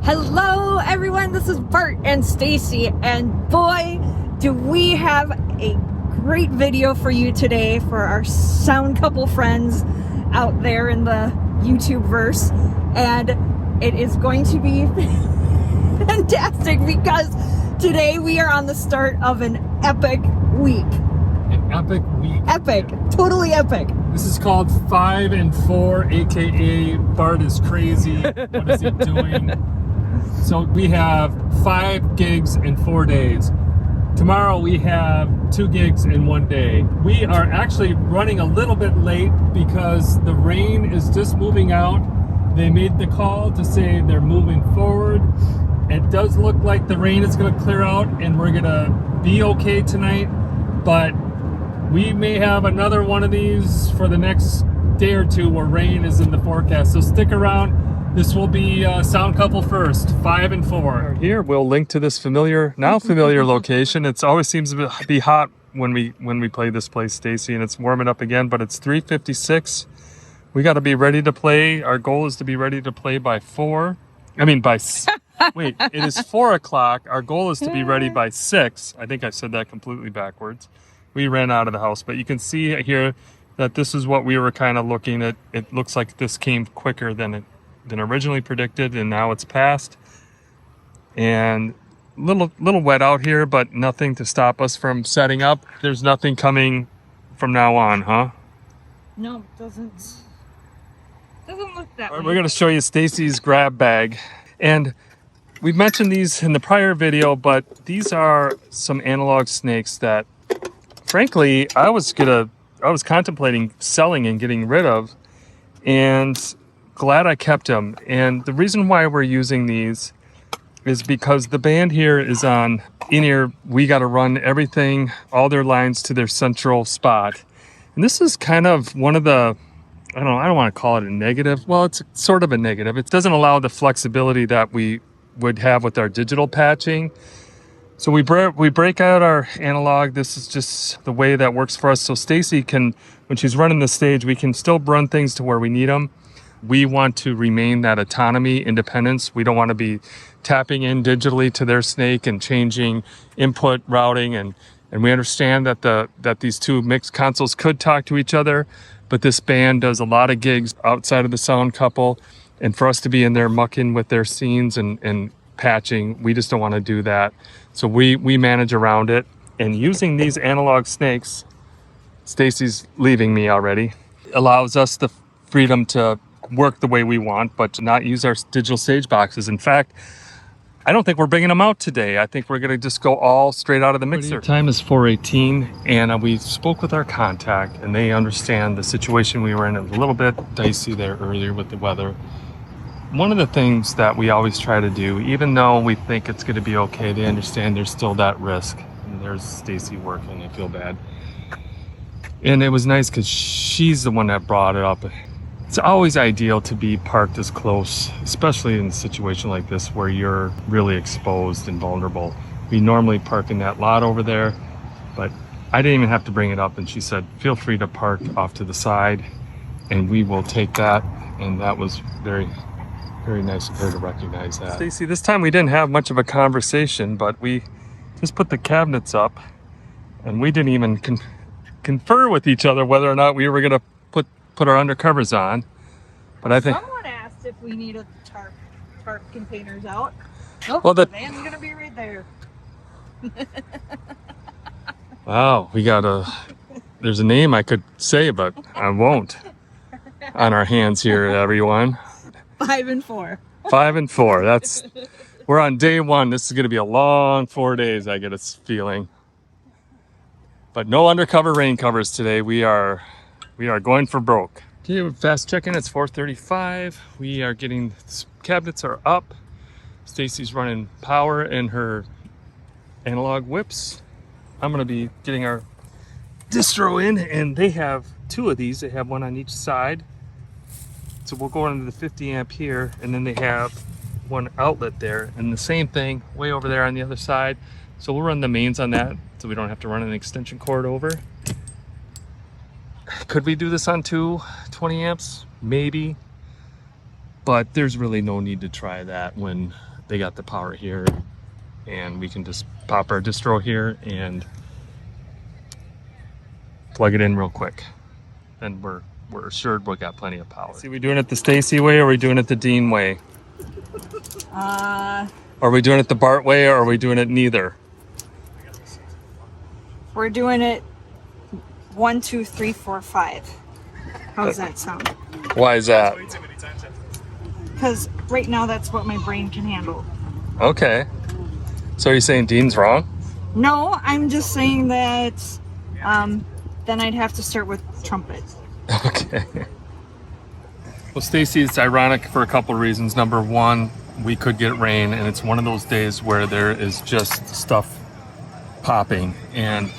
Hello everyone, this is Bart and Stacy, and boy do we have a great video for you today for our sound couple friends out there in the YouTube verse, and it is going to be fantastic because today we are on the start of an epic week. An epic week. Epic, totally epic. This is called 5 and 4, aka Bart is crazy. What is he doing? So we have 5 gigs in 4 days. Tomorrow we have 2 gigs in 1 day. We are actually running a little bit late because the rain is just moving out. They made the call to say they're moving forward. It does look like the rain is going to clear out and we're going to be okay tonight, but we may have another one of these for the next day or two where rain is in the forecast. So stick around. This will be sound couple first, 5 and 4. Here we'll link to this now familiar location. It always seems to be hot when we play this place, Stacy, and it's warming up again, but it's 3:56. We got to be ready to play. Our goal is to be ready to play by 4. Wait, it is 4 o'clock. Our goal is to be ready by 6. I think I said that completely backwards. We ran out of the house, but you can see here that this is what we were kind of looking at. It looks like this came quicker than originally predicted, and now it's passed. And little wet out here, but nothing to stop us from setting up. There's nothing coming from now on, huh? No, it doesn't look that way. We're going to show you Stacy's grab bag. And we've mentioned these in the prior video, but these are some analog snakes that, frankly, I was contemplating selling and getting rid of, and glad I kept them. And the reason why we're using these is because the band here is on in-ear. We got to run everything, all their lines to their central spot. And this is kind of one of the, I don't want to call it a negative. Well, it's sort of a negative. It doesn't allow the flexibility that we would have with our digital patching. So we break out our analog. This is just the way that works for us. So Stacy can, when she's running the stage, we can still run things to where we need them. We want to remain that autonomy, independence. We don't want to be tapping in digitally to their snake and changing input routing. And we understand that these two mixed consoles could talk to each other, but this band does a lot of gigs outside of the sound couple. And for us to be in there mucking with their scenes and patching, we just don't want to do that. So we manage around it. And using these analog snakes, Stacy's leaving me already, allows us the freedom to work the way we want, but to not use our digital stage boxes. In fact, I don't think we're bringing them out today. I think we're going to just go all straight out of the mixer. Time is 4:18, and we spoke with our contact, and they understand the situation we were in. It was a little bit dicey there earlier with the weather. One of the things that we always try to do, even though we think it's going to be okay, they understand there's still that risk. And there's Stacy working. I feel bad. And it was nice because she's the one that brought it up. It's always ideal to be parked as close, especially in a situation like this where you're really exposed and vulnerable. We normally park in that lot over there, but I didn't even have to bring it up. And she said, feel free to park off to the side and we will take that. And that was very, very nice of her to recognize that. Stacy, this time we didn't have much of a conversation, but we just put the cabinets up and we didn't even confer with each other whether or not we were going to put our undercovers on. But I think someone asked if we needed tarp containers out. Nope, well, the van's gonna be right there. Wow, there's a name I could say, but I won't. On our hands here, everyone. 5 and 4. 5 and 4. We're on day 1. This is gonna be a long 4 days, I get a feeling. But no undercover rain covers today. We are going for broke. Okay, fast check-in. It's 4:35. We are getting, cabinets are up. Stacy's running power in her analog whips. I'm gonna be getting our distro in, and they have 2 of these. They have one on each side. So we'll go into the 50 amp here, and then they have one outlet there, and the same thing way over there on the other side. So we'll run the mains on that so we don't have to run an extension cord over. Could we do this on 20 amps? Maybe. But there's really no need to try that when they got the power here, and we can just pop our distro here and plug it in real quick. And we're assured we got plenty of power. See, we doing it the Stacy way, or are we doing it the Dean way? Are we doing it the Bart way, or are we doing it neither? We're doing it 1, 2, 3, 4, 5. How's that sound? Why is that? Because right now that's what my brain can handle. Okay. So are you saying Dean's wrong? No, I'm just saying that then I'd have to start with trumpet. Okay. Well, Stacy, it's ironic for a couple of reasons. Number one, we could get rain, and it's one of those days where there is just stuff popping, and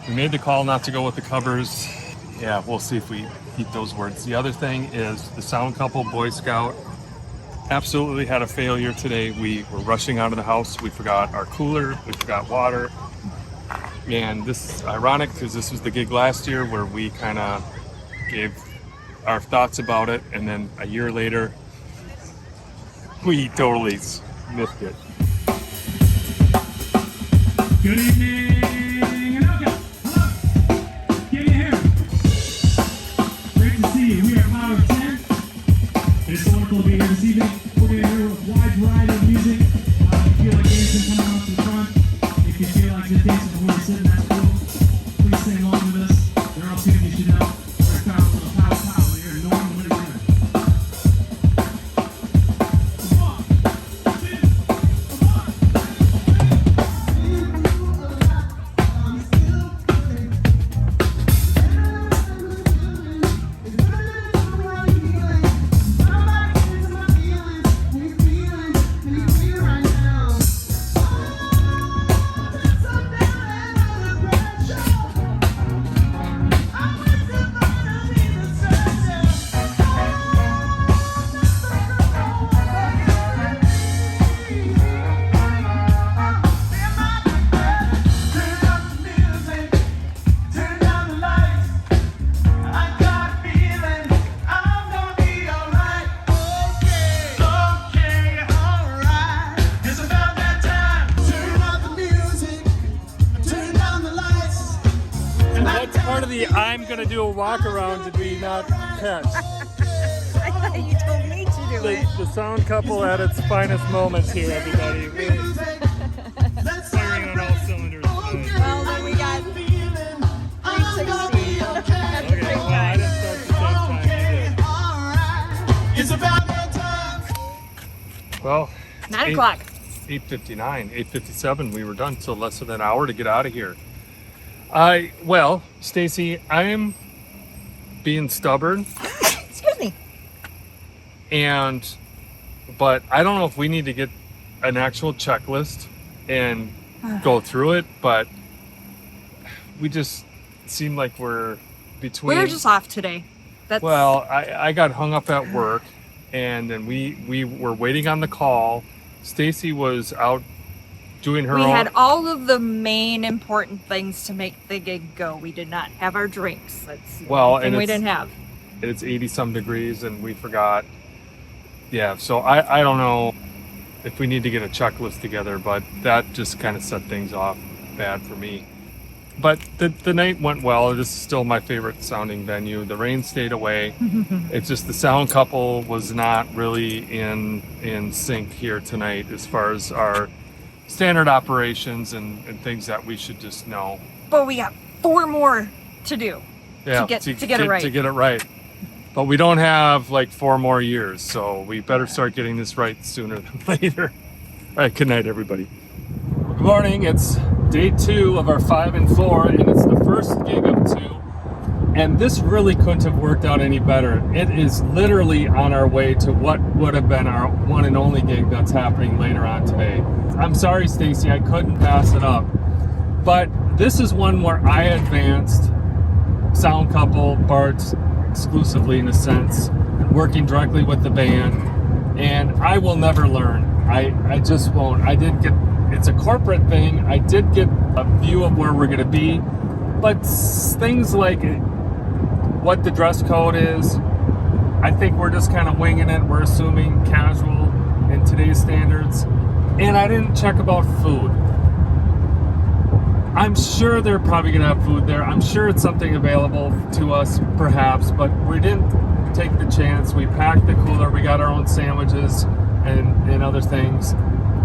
we made the call not to go with the covers. Yeah, we'll see if we keep those words. The other thing is the sound couple Boy Scout absolutely had a failure today. We were rushing out of the house. We forgot our cooler, we forgot water. And this is ironic because this was the gig last year where we kind of gave our thoughts about it, and then a year later we totally missed it. Good evening, and welcome. Hello. Can you hear me? Great to see you. We are Power 10. It's wonderful to be here this evening. We're going to hear a wide variety of music. If you feel like dancing, come out to the front. If you feel like just dancing before you're sitting, that's cool. Please sing along with us. They're all tunes you should know. We're power, little power, power. You're normal with it. Part of the I'm gonna do a walk around did we not catch? I thought you told me to do it. The sound couple at its finest moments here, everybody. We're firing on all cylinders tonight. Well, then we got 360. Okay, well, I didn't start the same time you did. It's about that time. Well, 9 o'clock. 8:59, 8:57. We were done, so less than an hour to get out of here. Well, Stacy, I'm being stubborn. Excuse me. But I don't know if we need to get an actual checklist and go through it, but we just seem like we're between. We're just off today. That's... Well, I got hung up at work, and then we were waiting on the call. Stacy was out doing her own. We had all of the main important things to make the gig go. We did not have our drinks. That's the only thing we didn't have. It's 80 some degrees, and we forgot. Yeah, so I don't know if we need to get a checklist together, but that just kind of set things off bad for me. But the night went well. This is still my favorite sounding venue. The rain stayed away. It's just the sound couple was not really in sync here tonight as far as our standard operations and things that we should just know. But we got 4 more to do. Yeah, to get it right. To get it right. But we don't have like 4 more years, so we better start getting this right sooner than later. All right, good night, everybody. Good morning. It's day 2 of our 5 and 4, and it's the first gig of 2. And this really couldn't have worked out any better. It is literally on our way to what would have been our one and only gig that's happening later on today. I'm sorry, Stacy, I couldn't pass it up. But this is one where I advanced sound couple, Bart's exclusively in a sense, working directly with the band. And I will never learn. I just won't. I did get, it's a corporate thing. I did get a view of where we're gonna be. But things like what the dress code is, I think we're just kind of winging it. We're assuming casual and in today's standards. And I didn't check about food. I'm sure they're probably gonna have food there. I'm sure it's something available to us, perhaps, but we didn't take the chance. We packed the cooler, we got our own sandwiches and other things.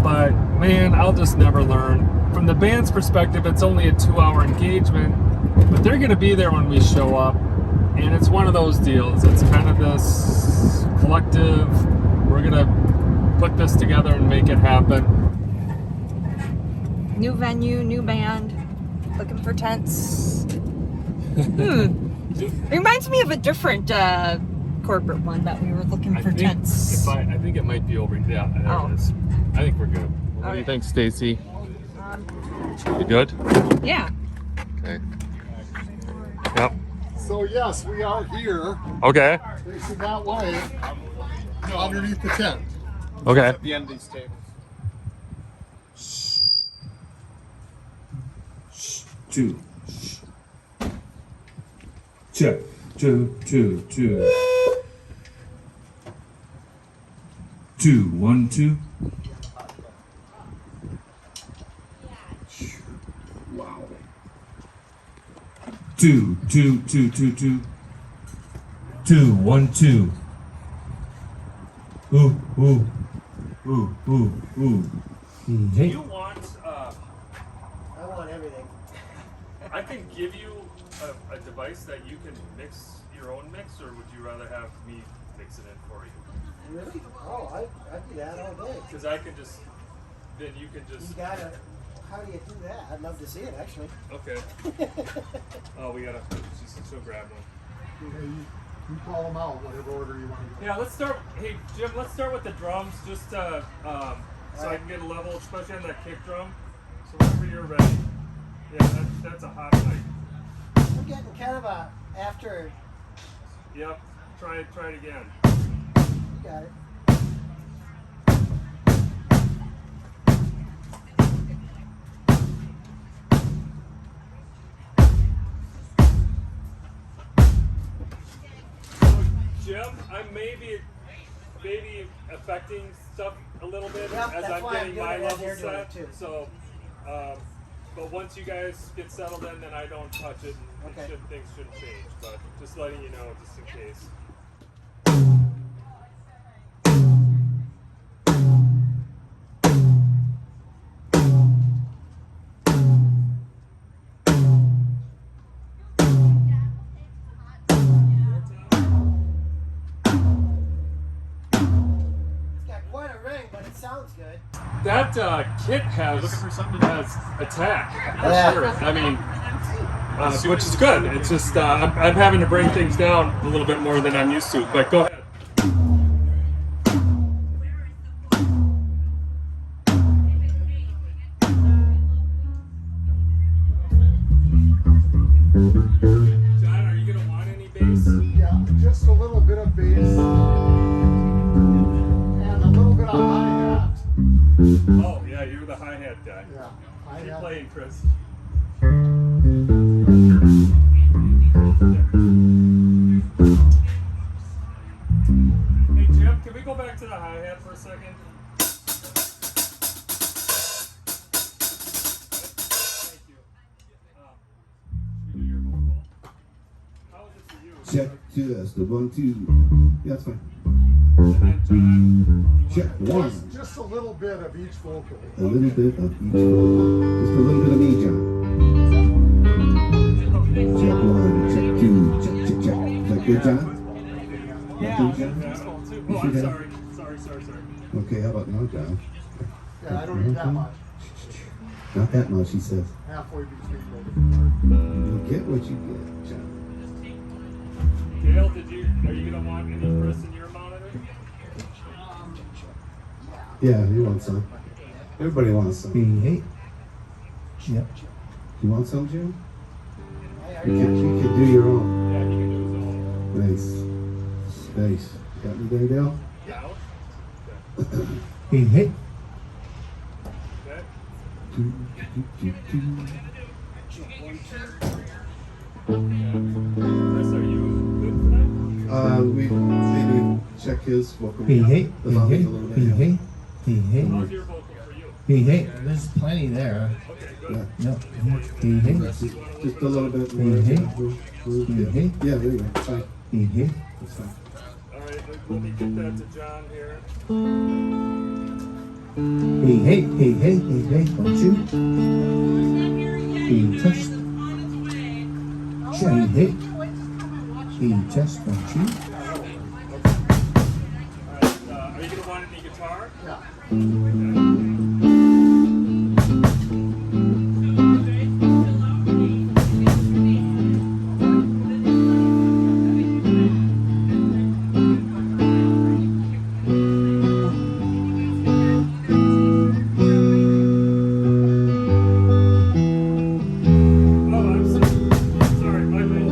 But man, I'll just never learn. From the band's perspective, it's only a 2-hour engagement, but they're gonna be there when we show up. And it's one of those deals. It's kind of this collective, we're gonna put this together and make it happen. New venue, new band, looking for tents. Reminds me of a different corporate one that we were looking for tents. I think it might be over. Yeah, there it is. I think we're good. What do you think, Stacy? You good? Yeah. Okay. Yep. So yes, we are here, Okay. facing that way, underneath the tent. Okay. At the end of these tables. Two. Check. Two. 2, 1, 2. Wow. 2, 2, 2, 2, 2. 2, 1, 2. Ooh. Do you want? I want everything. I can give you a device that you can mix your own mix, or would you rather have me mix it in for you? Really? Oh, I'd do that all day. Because I can just, then you can just. You gotta, how do you do that? I'd love to see it, actually. Okay. Oh, we gotta. She'll grab one. Okay, you call them out, whatever order you want to go. Yeah, let's start. Hey, Jim, let's start with the drums, just so I can get a level, especially on that kick drum. So whenever you're ready. Yeah, that's a hot night. I'm getting kind of a after. Yep. Try it again. You got it. Jim, I may be affecting stuff a little bit Yep, as that's I'm why getting I'm doing my it as level you're doing set. it, too. So, but once you guys get settled in, then I don't touch it. And Okay. things shouldn't change. But just letting you know, just in case. It's got quite a ring, but it sounds good. That kit has attack. For Yeah. sure. I mean, which is good. It's just I'm having to bring things down a little bit more than I'm used to. But go ahead. John, are you gonna want any bass? Yeah, just a little bit of bass and a little bit of hi-hat. Oh yeah, you're the hi-hat guy. Yeah, Keep hi-hat. playing, Chris. Hey Jim, can we go back to the hi-hat for a second? Thank you. Should we do your vocal? How was it for you? Check 2, that's the 1, 2. Yeah, that's fine. And then John, Check 1. Just a little bit of each vocal. A little bit of each vocal. Just a little bit of me, John. Check 1, check 2, check. Is that good, John? yeah, Good, John? that's cool too. You Oh, see I'm that? sorry. Okay, how about now, John? Yeah, I don't need that much. Not that much, he says. Halfway between vocals. You get what you get, John. Dale, are you gonna want any Chris in your monitor? Yeah, you want some. Everybody wants some. Hey. Yep. You want some, Jim? Hey, You can do your own. Yeah, he can do his own. Nice. Space. Got me there, Dale? Down. Hey. Okay. Do. Chris, are you good for that? We maybe check his vocal. Hey. The volume a little bit. Hey. Hey, hey. How's your vocal for you? Hey, hey. There's plenty there. Okay, good. Yep. Hey, hey. Just a little bit more. Hey, hey. Hey, hey. Yeah, there you go. Fine. Hey, hey. That's fine. All right, let me get that to John here. Hey, hey, hey, hey, hey, hey. 1, 2. Hey, test. Hey, hey. Hey, test. 1, 2. Are you gonna want any guitar? Oh, I'm sorry, my bad.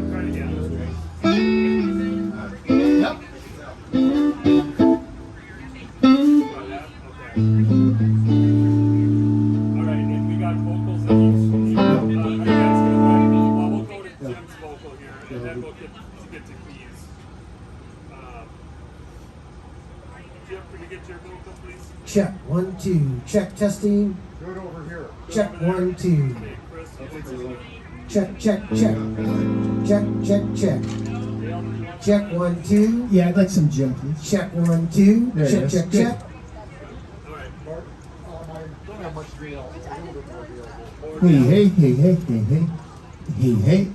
Try it again. Yep. All right, and we got vocals in each. Are you guys gonna want? Well, we'll go to Jim's vocal here, and then we'll get to keys. Jim, can you get your vocal, please? Check 1, 2. Check testing. Do it over here. Check 1, 2. Okay, Chris, you take this one. Check, check, check. Check, check, check. Check 1, 2. Yeah, I'd like some Jim, please. Check 1, 2. There it Check, is. check, Good. check. All right. Bart, I don't have much real. A little bit more real. Hey, hey, hey, hey, hey, hey. Hey, hey.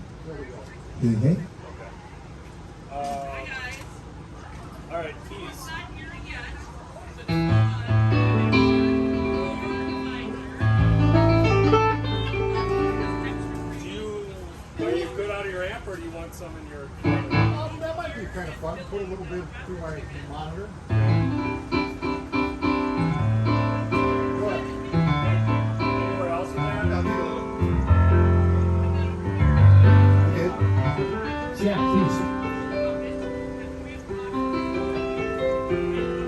Hey, hey. All right, keys. Are you good out of your amp, or do you want some in your? That might be kind of fun. Put a little bit through my monitor. Go ahead. Anywhere else in Now there? do it. Yeah, please.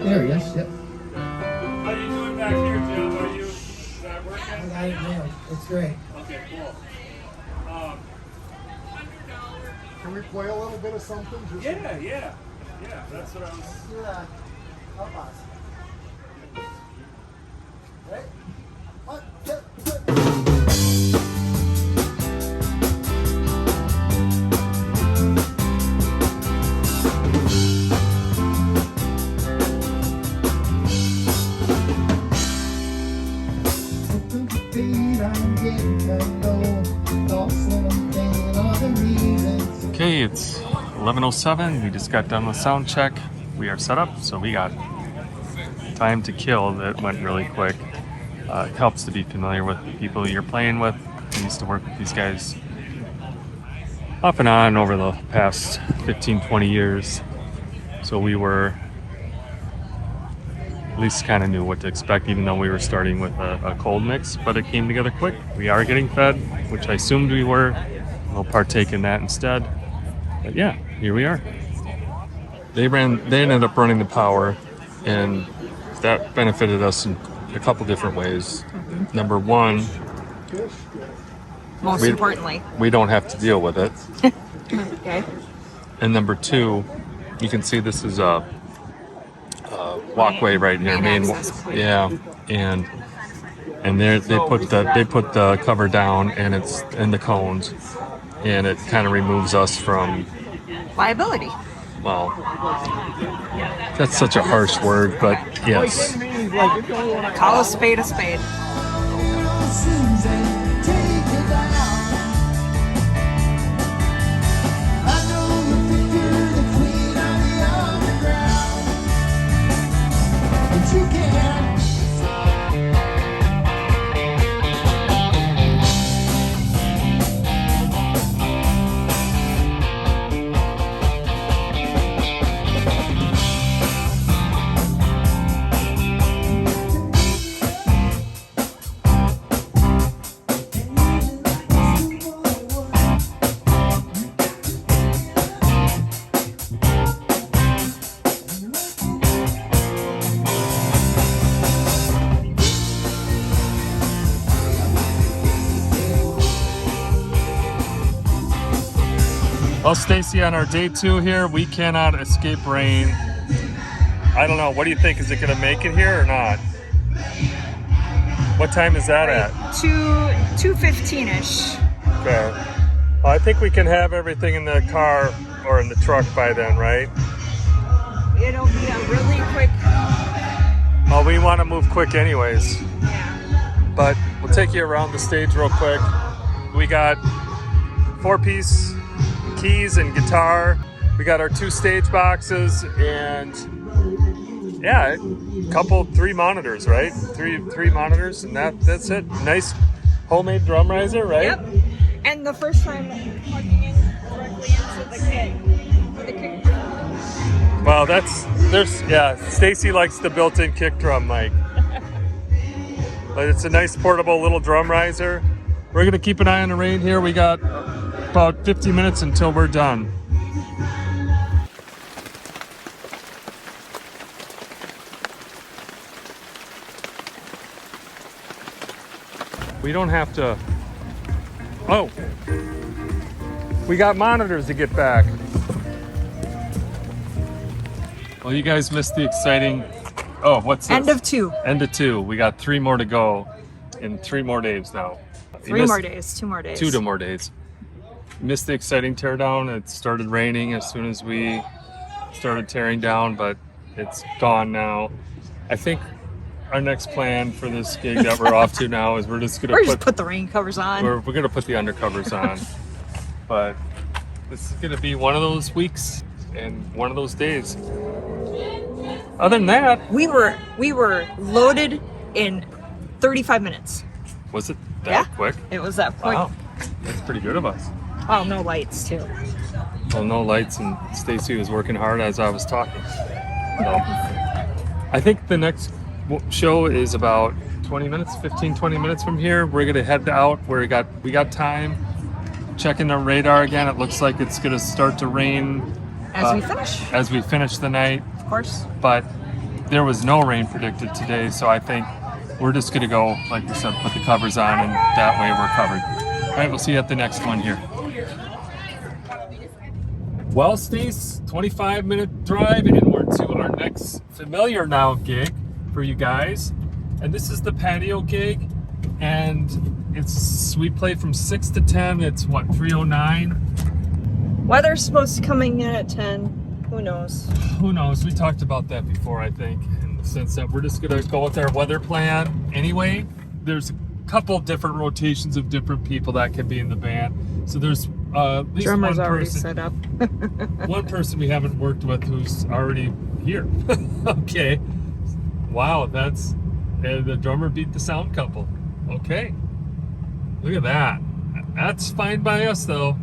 There he is. Yep. How you doing back here, Jim? Is that I working? got it nailed. It's great. Okay, cool. Can we play a little bit of something? Just Yeah. That's what I was. Help us. Right? 1, 2, 3. Okay, it's 11:07. We just got done with sound check. We are set up, so we got time to kill. That went really quick. It helps to be familiar with the people you're playing with. I used to work with these guys off and on over the past 15-20 years, so we were at least kind of knew what to expect, even though we were starting with a cold mix, but it came together quick. We are getting fed, which I assumed we were. We'll partake in that instead. But yeah, here we are. They ended up running the power, and that benefited us in a couple different ways. Number one, Most importantly. we don't have to deal with it. Okay. And number two, you can see this is a walkway right here, Main access point. yeah, and there they put the cover down, and it's in the cones, and it kind of removes us from, Liability. well, that's such a harsh word, but yes. Call a spade a spade. Well, Stacy, on our day 2 here, we cannot escape rain. I don't know. What do you think? Is it going to make it here or not? What time is that at? 2:15ish. Okay. Well, I think we can have everything in the car or in the truck by then, right? It'll be a really quick. Well, we want to move quick anyways. Yeah. But we'll take you around the stage real quick. We got 4-piece keys and guitar. We got our 2 stage boxes and yeah, three monitors, right? Three monitors, and that's it. Nice homemade drum riser, right? Yep. And the first time plugging in directly into the kit. The kick drum. Well, Stacy likes the built-in kick drum mic. But it's a nice portable little drum riser. We're gonna keep an eye on the rain here. We got about 50 minutes until we're done. We don't have to. Oh, we got monitors to get back. Well, you guys missed the exciting. Oh, what's this? End of 2. End of 2. We got 3 more to go in 3 more days now. 3 more days, 2 more days. 2 more days. Missed the exciting teardown. It started raining as soon as we started tearing down, but it's gone now. I think our next plan for this gig that we're off to now is we're just gonna put the rain covers on. We're gonna put the undercovers on. But this is gonna be one of those weeks and one of those days. Other than that, we were loaded in 35 minutes. Was it that quick? It was that quick. Wow, that's pretty good of us. Oh, no lights too. Well, no lights, and Stacy was working hard as I was talking. So, I think the next show is about 20 minutes, 15-20 minutes from here. We're gonna head out. We got time. Checking the radar again. It looks like it's gonna start to rain as we finish the night. Of course. But there was no rain predicted today, so I think we're just gonna go, like we said, put the covers on, and that way we're covered. All right, we'll see you at the next one here. Well, Stace, 25-minute drive, and we're to our next familiar now gig for you guys. And this is the patio gig, and we play from 6 to 10. It's what, 3:09? Weather's supposed to coming in at 10. Who knows? Who knows? We talked about that before, I think, in the sense that we're just gonna go with our weather plan anyway. There's a couple different rotations of different people that can be in the band. So there's at least Drummer's one already person, set up. one person we haven't worked with who's already here. Okay. Wow, that's the drummer beat the sound couple. Okay. Look at that. That's fine by us though.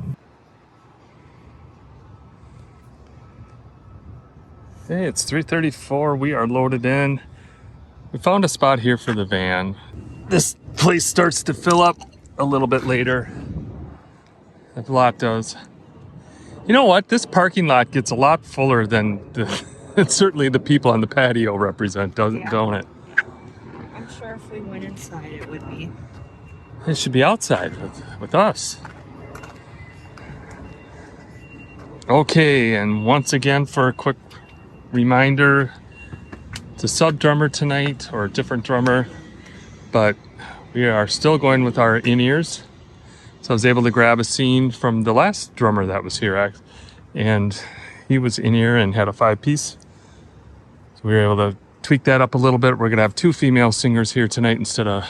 Hey, it's 3:34. We are loaded in. We found a spot here for the van. This place starts to fill up a little bit later. The lot does. You know what? This parking lot gets a lot fuller than certainly the people on the patio represent, don't it? I'm sure if we went inside, it would be. It should be outside with us. Okay, and once again, for a quick reminder, it's a sub drummer tonight, or a different drummer, but we are still going with our in-ears. So I was able to grab a scene from the last drummer that was here, and he was in-ear and had a 5-piece. So we were able to tweak that up a little bit. We're gonna have 2 female singers here tonight instead of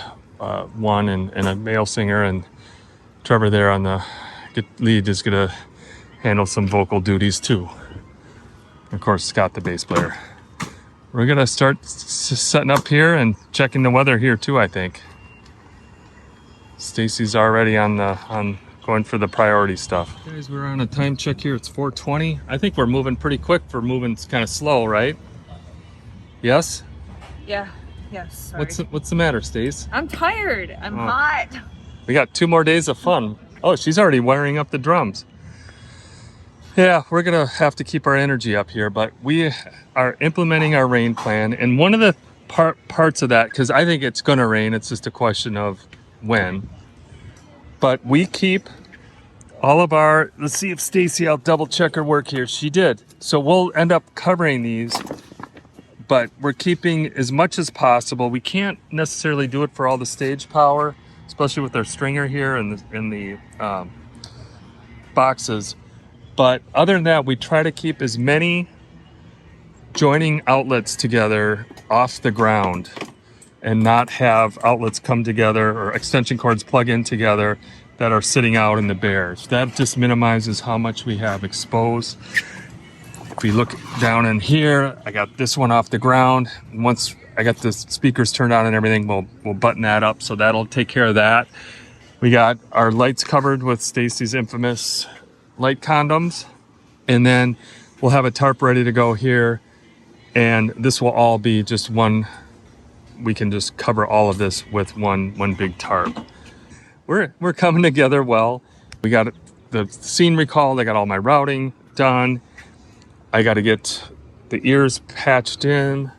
one, and a male singer, and Trevor there on the lead is gonna handle some vocal duties too. Of course, Scott, the bass player. We're gonna start setting up here and checking the weather here too, I think. Stacy's already on going for the priority stuff. Guys, we're on a time check here. It's 4:20. I think we're moving pretty quick for moving kind of slow, right? Yes? Yeah. Yes. Sorry. What's the matter, Stace? I'm tired. I'm hot. We got 2 more days of fun. Oh, she's already wiring up the drums. Yeah, we're gonna have to keep our energy up here, but we are implementing our rain plan. And one of the parts of that, because I think it's gonna rain, it's just a question of when. But we keep all of our, let's see if Stacy, I'll double check her work here. She did. So we'll end up covering these but we're keeping as much as possible. We can't necessarily do it for all the stage power, especially with our stringer here and the boxes. But other than that, we try to keep as many joining outlets together off the ground and not have outlets come together or extension cords plug in together that are sitting out in the bears. That just minimizes how much we have exposed. If we look down in here, I got this one off the ground. And once I got the speakers turned on and everything, we'll button that up, so that'll take care of that. We got our lights covered with Stacy's infamous light condoms, and then we'll have a tarp ready to go here, and this will all be just one. We can just cover all of this with one big tarp. We're coming together well. We got the scene recalled. I got all my routing done. I got to get the ears patched in.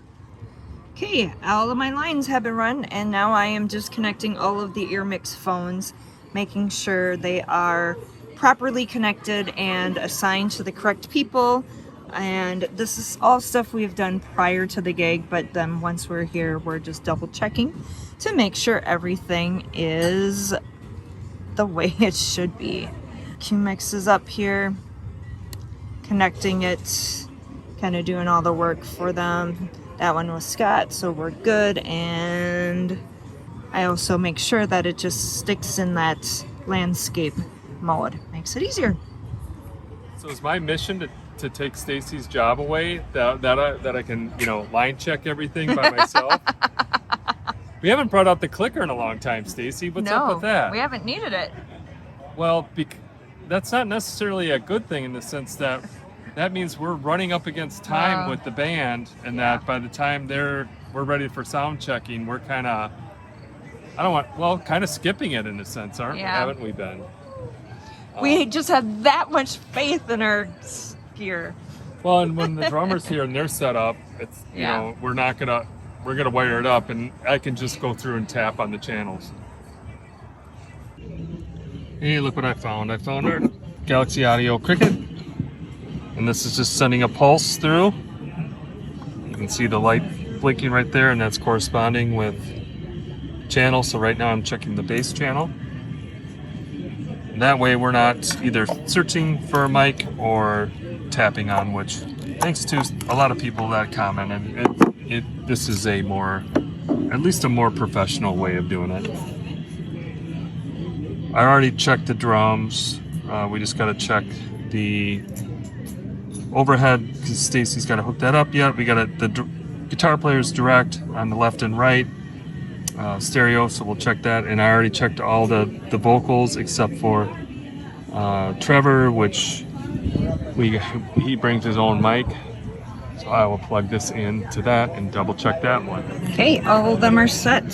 Okay, all of my lines have been run, and now I am just connecting all of the ear mix phones, making sure they are properly connected and assigned to the correct people. And this is all stuff we've done prior to the gig, but then once we're here, we're just double checking to make sure everything is the way it should be. Q-Mix is up here, connecting it, kind of doing all the work for them. That one was Scott, so we're good. And I also make sure that it just sticks in that landscape mode. Makes it easier. So it's my mission to take Stacy's job away, that I can, line check everything by myself. We haven't brought out the clicker in a long time, Stacy. What's up with that? We haven't needed it. Well, that's not necessarily a good thing in the sense that means we're running up against time with the band, and that by the time we're ready for sound checking, we're kind of, kind of skipping it in a sense, haven't we been? We just have that much faith in our gear. Well, and when the drummer's here and they're set up, it's we're gonna wire it up, and I can just go through and tap on the channels. Hey, look what I found. I found our Galaxy Audio Cricket, and this is just sending a pulse through. You can see the light blinking right there, and that's corresponding with channel. So right now I'm checking the bass channel. And that way we're not either searching for a mic or tapping on, which, thanks to a lot of people that commented, this is at least a more professional way of doing it. I already checked the drums. We just got to check the overhead because Stacy's got to hook that up yet. We got the guitar player's direct on the left and right stereo, so we'll check that. And I already checked all the vocals except for Trevor, which he brings his own mic. So I will plug this into that and double check that one. Okay, all of them are set,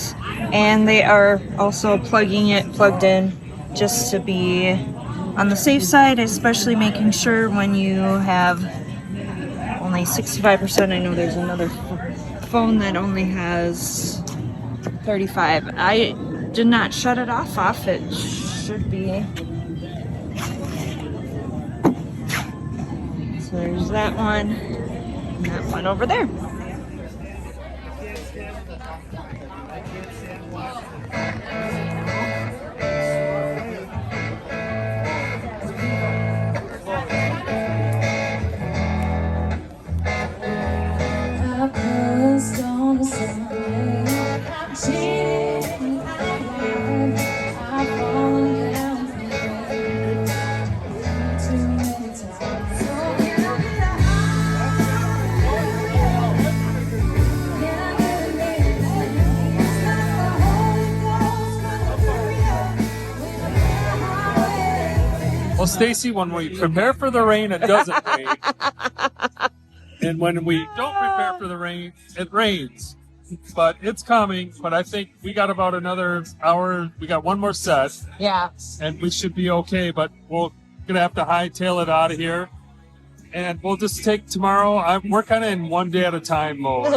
and they are also plugged in just to be on the safe side, especially making sure when you have only 65%. I know there's another phone that only has 35. I did not shut it off. It should be. So there's that one, and that one over there. Well, Stacy, when we prepare for the rain, it doesn't rain. And when we don't prepare for the rain, it rains. But it's coming. But I think we got about another hour. We got one more set. Yeah. And we should be okay. But we're going to have to hightail it out of here. And we'll just take tomorrow. We're kind of in one day at a time mode.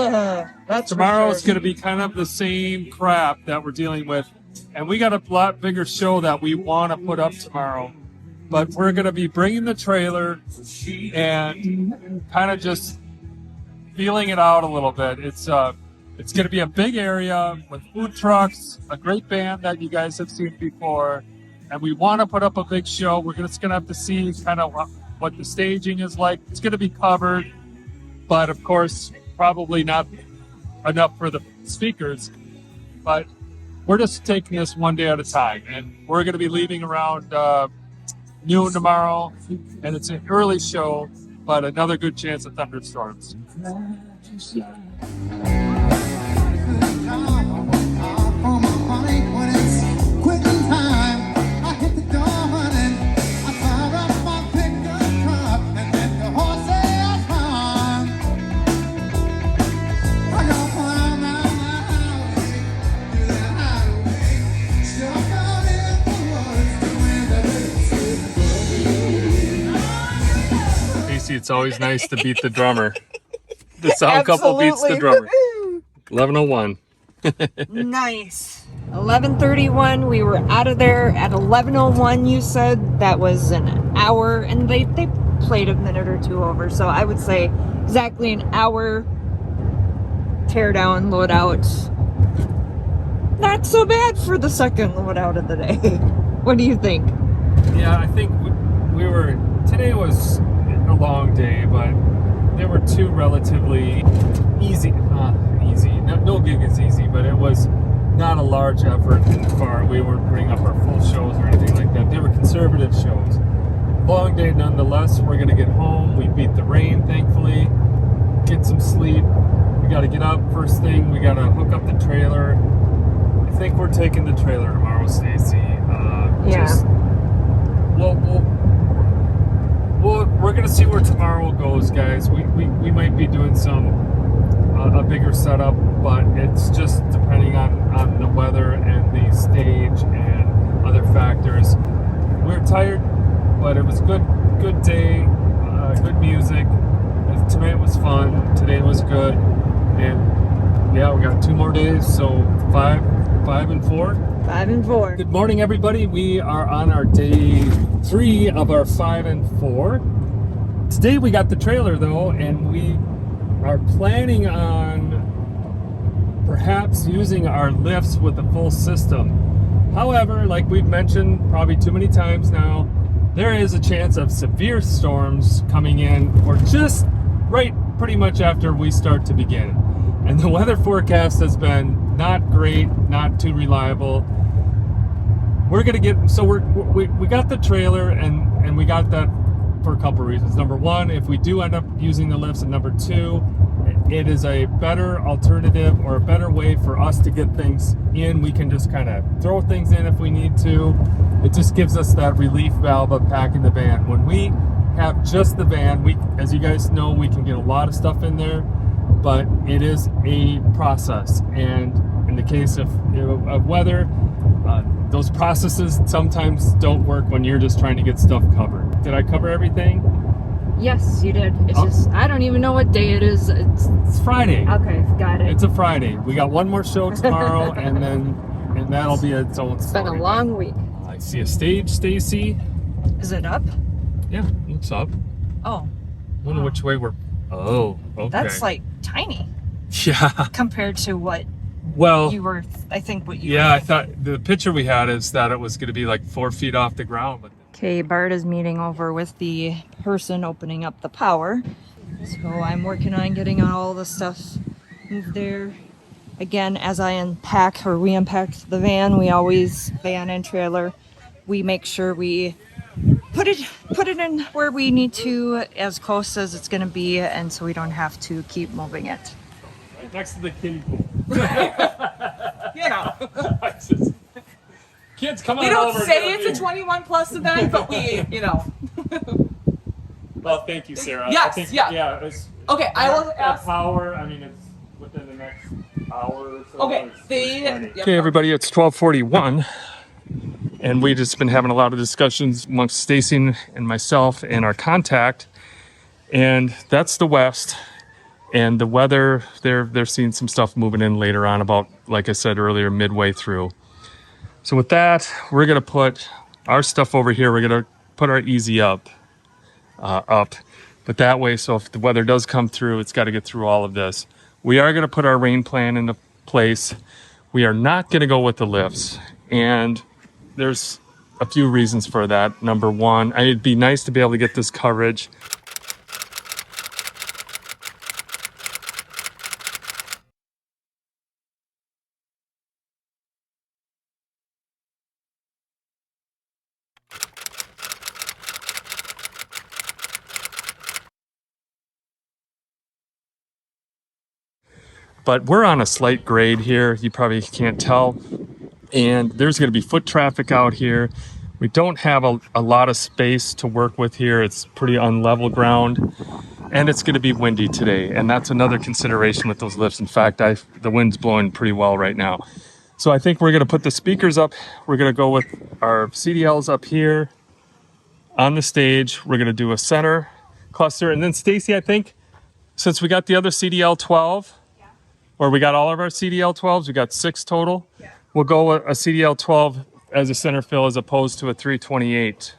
Tomorrow is going to be kind of the same crap that we're dealing with. And we got a lot bigger show that we want to put up tomorrow. But we're going to be bringing the trailer and kind of just feeling it out a little bit. It's going to be a big area with food trucks, a great band that you guys have seen before, and we want to put up a big show. We're just going to have to see kind of what the staging is like. It's going to be covered, but of course, probably not enough for the speakers. But we're just taking this one day at a time, and we're going to be leaving around noon tomorrow, and it's an early show, but another good chance of thunderstorms. It's always nice to beat the drummer. The sound couple beats the drummer. 11:01. Nice. 11:31. We were out of there at 11:01. You said that was an hour, and they played a minute or two over. So I would say exactly an hour. Tear down, load out. Not so bad for the second load out of the day. What do you think? Yeah, I think we were. Today was a long day, but there were two relatively easy. No gig is easy, but it was not a large effort far. We weren't putting up our full shows or anything like that. They were conservative shows. Long day nonetheless. We're gonna get home. We beat the rain, thankfully. Get some sleep. We gotta get up first thing. We gotta hook up the trailer. I think we're taking the trailer tomorrow, Stacy. Yeah. We're gonna see where tomorrow goes, guys. We might be doing a bigger setup, but it's just depending on the weather and the stage and other factors. We're tired, but it was good day, good music. Tonight was fun. Today was good, and yeah, we got 2 more days, so 5 and 4. 5 and 4. Good morning, everybody. We are on our day 3 of our 5 and 4. Today we got the trailer though, and we are planning on perhaps using our lifts with the full system. However, like we've mentioned probably too many times now, there is a chance of severe storms coming in, or just right pretty much after we start to begin. And the weather forecast has been not great, not too reliable. We're gonna get, so we got the trailer, and we got that for a couple reasons. Number one, if we do end up using the lifts, and number two, it is a better alternative or a better way for us to get things in. We can just kind of throw things in if we need to. It just gives us that relief valve of packing the van. When we have just the van, as you guys know, we can get a lot of stuff in there, but it is a process. And in the case of weather, those processes sometimes don't work when you're just trying to get stuff covered. Did I cover everything? Yes, you did. It's just, I don't even know what day it is. It's Friday. Okay, got it. It's a Friday. We got one more show tomorrow, and that'll be its own story. It's been a long week. I see a stage, Stacy. Is it up? Yeah, it's up. Oh. I wonder which way we're. Oh, okay. That's like tiny. Yeah. Compared to what you were, I think what you were. I thought the picture we had is that it was going to be like 4 feet off the ground. But okay, Bart is meeting over with the person opening up the power. So I'm working on getting all the stuff moved there. Again, as I unpack or we unpack the van, van and trailer, we make sure we put it in where we need to, as close as it's going to be, and so we don't have to keep moving it. right next to the kiddie pool. You know. Kids, come on We don't over. say it's a 21 plus event, but we, you know. Well, thank you, Sarah. Yes, I think, yeah. It's, Okay, I will ask. Power, I mean, it's within the next hour or so. Okay, Okay, everybody, it's 12:41. And we've just been having a lot of discussions amongst Stacy and myself and our contact. And that's the west. And the weather, they're seeing some stuff moving in later on, about, like I said earlier, midway through. So with that, we're going to put our stuff over here. We're going to put our easy up. But that way, so if the weather does come through, it's got to get through all of this. We are going to put our rain plan into place. We are not going to go with the lifts. And there's a few reasons for that. Number one, it'd be nice to be able to get this coverage. But we're on a slight grade here. You probably can't tell. And there's going to be foot traffic out here. We don't have a lot of space to work with here. It's pretty unlevel ground. And it's going to be windy today. And that's another consideration with those lifts. In fact, the wind's blowing pretty well right now. So I think we're going to put the speakers up. We're going to go with our CDLs up here on the stage. We're going to do a center cluster. And then Stacy, I think, since we got the other CDL12, or we got all of our CDL12s, we got 6 total. Yeah. We'll go with a CDL12 as a center fill as opposed to a 328.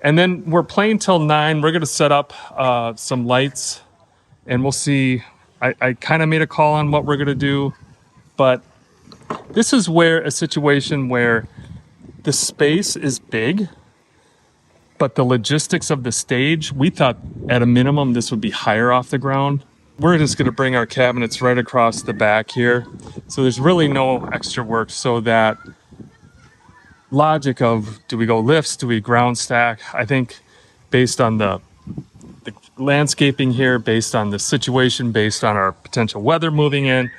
And then we're playing till 9. We're gonna set up some lights and we'll see. I kind of made a call on what we're gonna do, but this is where a situation where the space is big, but the logistics of the stage, we thought at a minimum this would be higher off the ground. We're just going to bring our cabinets right across the back here. So there's really no extra work. So that logic of, do we go lifts, do we ground stack? I think based on the landscaping here, based on the situation, based on our potential weather moving in,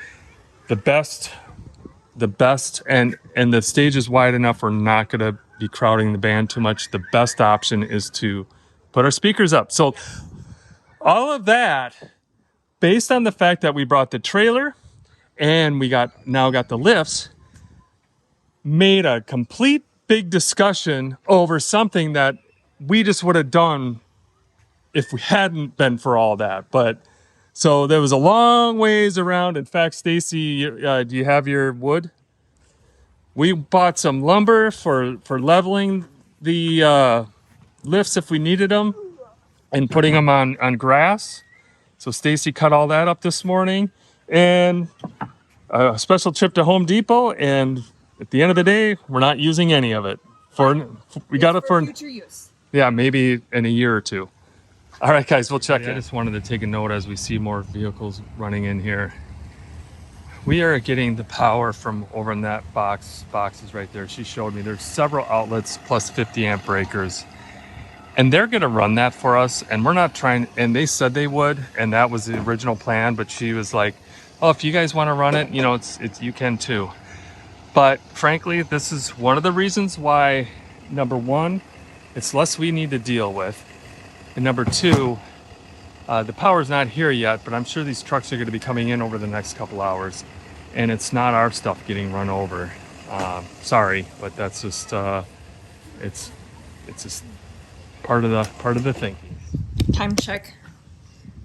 the best, and the stage is wide enough, we're not going to be crowding the band too much. The best option is to put our speakers up. So all of that, based on the fact that we brought the trailer and we now got the lifts, made a complete big discussion over something that we just would have done if we hadn't been for all that. But so there was a long ways around. In fact, Stacy, do you have your wood? We bought some lumber for leveling the lifts if we needed them and putting them on grass. So Stacy cut all that up this morning, and a special trip to Home Depot. And at the end of the day, we're not using any of it. We got it for future use. Yeah, maybe in a year or two. All right, guys, we'll check it. I just wanted to take a note as we see more vehicles running in here. We are getting the power from over in that boxes right there. She showed me there's several outlets plus 50 amp breakers. And they're going to run that for us, and we're not trying, and they said they would, and that was the original plan, but she was like, oh, if you guys want to run it, you know, it's you can too. But frankly, this is one of the reasons why, number one, it's less we need to deal with, and number two, the power's not here yet, but I'm sure these trucks are going to be coming in over the next couple hours, and it's not our stuff getting run over. Sorry, but that's just, it's just part of the thinking. Time check,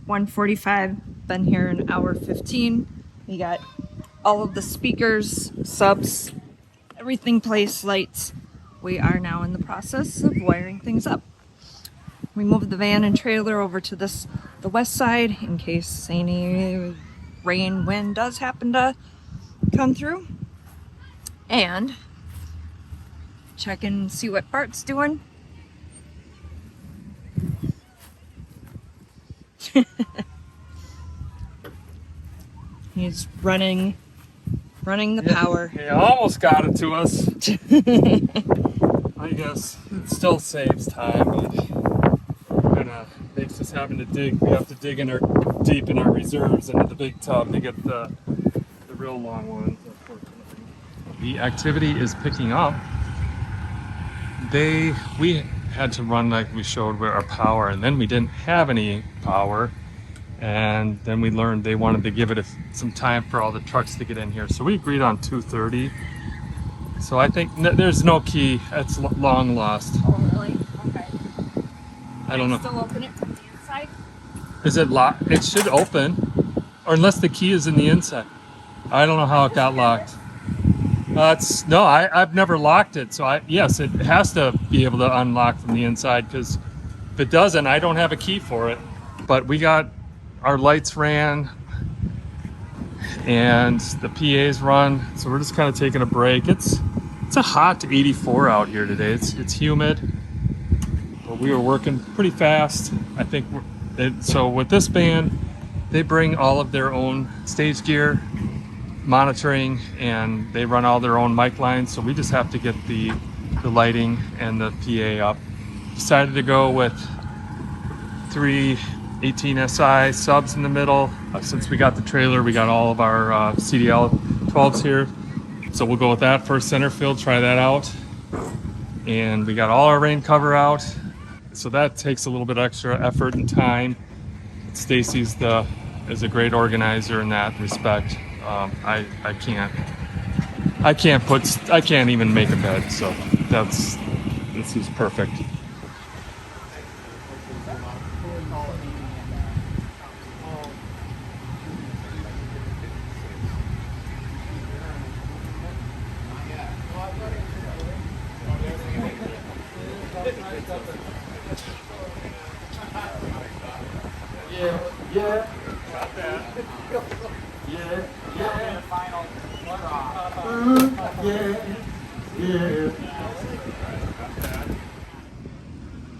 1:45. Been here an hour 15. We got all of the speakers, subs, everything placed, lights. We are now in the process of wiring things up. We moved the van and trailer over to the west side in case any rain, wind does happen to come through. And check and see what Bart's doing. He's running the power. He almost got it to us. I guess it still saves time, but kind of makes us having to dig. We have to dig deep in our reserves into the big tub to get the real long ones, unfortunately. The activity is picking up. We had to run, like we showed, with our power, and then we didn't have any power. And then we learned they wanted to give it some time for all the trucks to get in here. So we agreed on 2:30. So I think there's no key. It's long lost. Oh, really? Okay. I don't know. Still open it from the inside? Is it locked? It should open. Or unless the key is in the inside. I don't know how it got locked. I've never locked it. So yes, it has to be able to unlock from the inside because If it doesn't, I don't have a key for it. But we got our lights ran and the PA's run, so we're just kind of taking a break. It's a hot 84 out here today. It's humid, but we were working pretty fast. I think so with this band, they bring all of their own stage gear, monitoring, and they run all their own mic lines, so we just have to get the lighting and the PA up. Decided to go with 3 18 SI subs in the middle. Since we got the trailer, we got all of our CDL12s here, so we'll go with that first center field, try that out. And we got all our rain cover out, so that takes a little bit extra effort and time. Stacy's is a great organizer in that respect. I can't even make a bed, so this is perfect.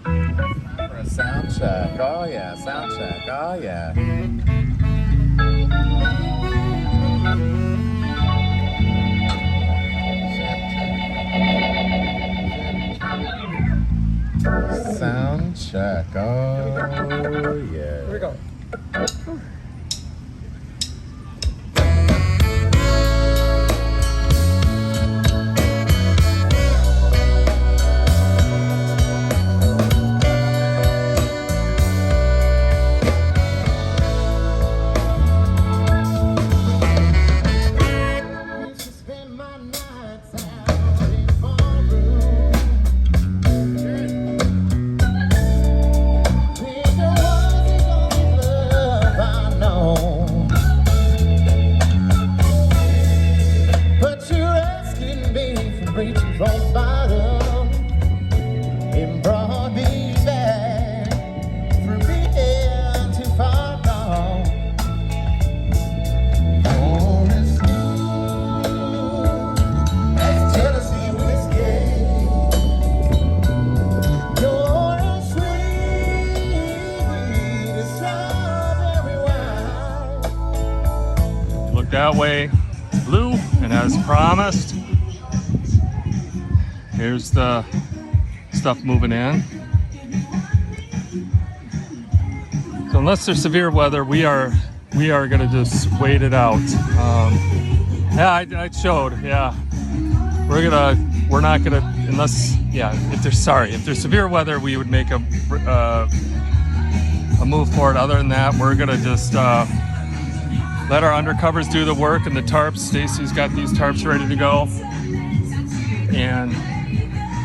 For a sound check, oh yeah, sound check, oh yeah. Sound check, oh yeah. Here we go. That way, blue, and as promised, here's the stuff moving in. So unless there's severe weather, we are gonna just wait it out. Yeah, I showed. Yeah, we're not gonna unless if there's severe weather, we would make a move for it. Other than that, we're gonna just let our undercovers do the work and the tarps. Stacy's got these tarps ready to go. And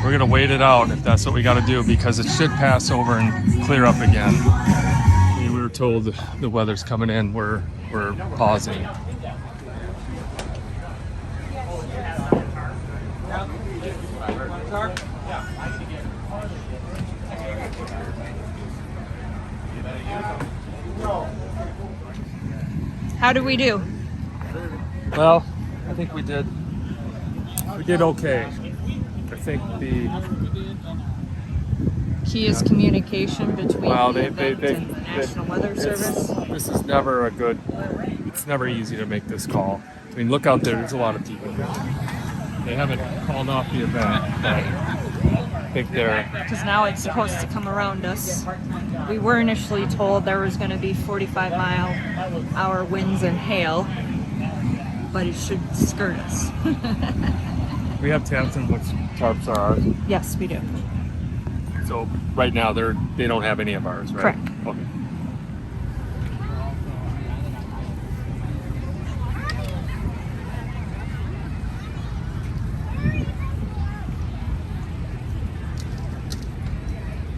we're gonna wait it out if that's what we gotta do, because it should pass over and clear up again. We were told the weather's coming in, we're pausing. How did we do? Well, I think we did okay. I think the key is communication between the they and the National Weather Service. This is never it's never easy to make this call. I mean, look out there, there's a lot of people. They haven't called off the event, but I think they're... Because now it's supposed to come around us. We were initially told there was going to be 45-mile-hour winds and hail, but it should skirt us. We have tabs on which tarps are ours. Yes, we do. So right now they don't have any of ours, right? Correct. Okay.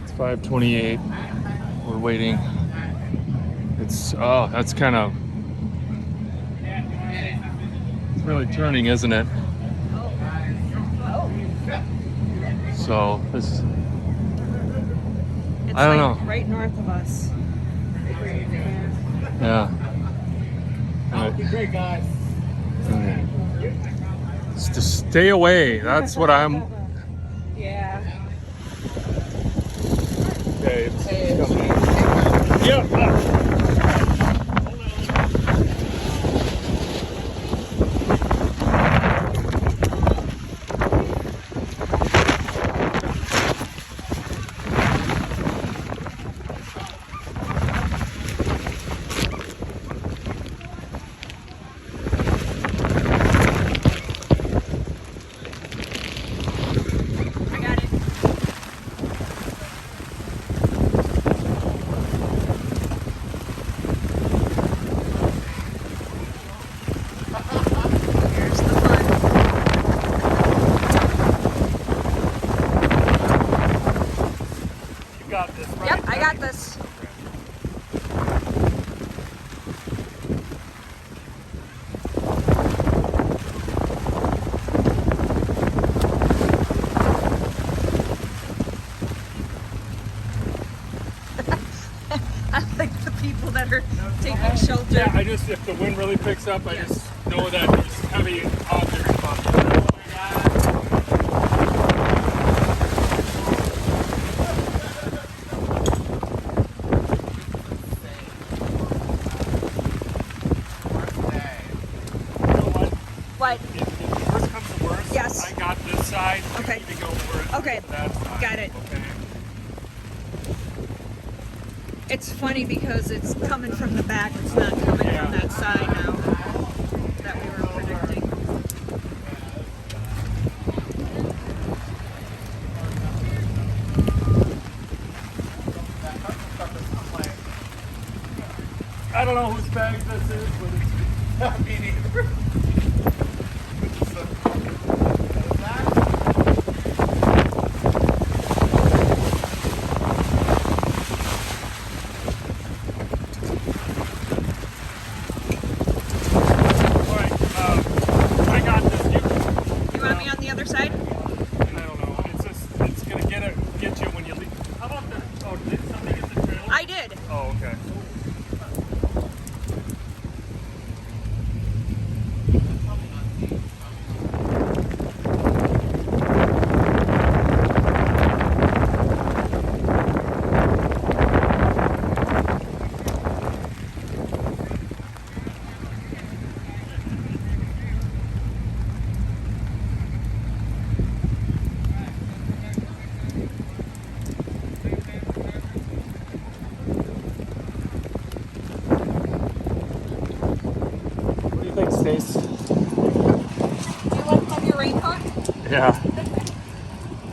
It's 5:28. We're waiting. That's kind of really turning, isn't it? So this. It's I don't like know. right north of us. Yeah. All Be right. great, guys. Just stay away. That's what I'm. Yeah. Okay. It's coming. Yeah. I got it. Here's the fun. You got this, right? Yep, I got this. I like the people that are taking shelter. Yeah, I just, if the wind really picks up, I just know that there's heavy object responsibility. You know what? What? If worst comes to worst, Yes. I got this side. You Okay. need to go for it. Okay. That side. Got it. Okay. It's funny because it's coming from the back. It's not coming from that side now that we were predicting. I don't know whose bag this is, but it's me neither. All right, I got this. You want me on the other side? I don't know. It's gonna get you when you leave. How about the? Oh, did something hit the trailer? I did. Oh, okay. What do you think, Stace? Do you want to have your raincoat? Yeah.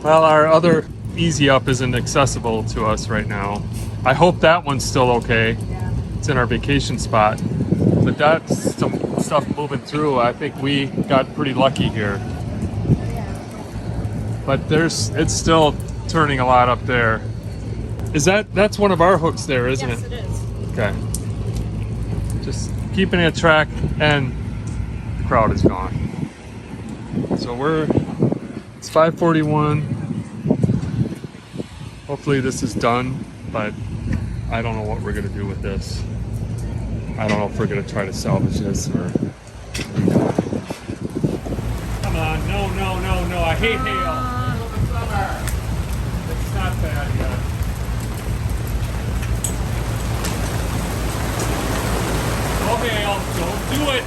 Well, our other easy up isn't accessible to us right now. I hope that one's still okay. Yeah. It's in our vacation spot. But that's some stuff moving through. I think we got pretty lucky here. But it's still turning a lot up there. That's one of our hooks there, isn't Yes, it? it is. Okay. Just keeping it track, and the crowd is gone. So it's 5:41. Hopefully this is done, but I don't know what we're gonna do with this. I don't know if we're gonna try to salvage this or. Come on, no, I hate hail. It's not bad yet. No hail, don't do it.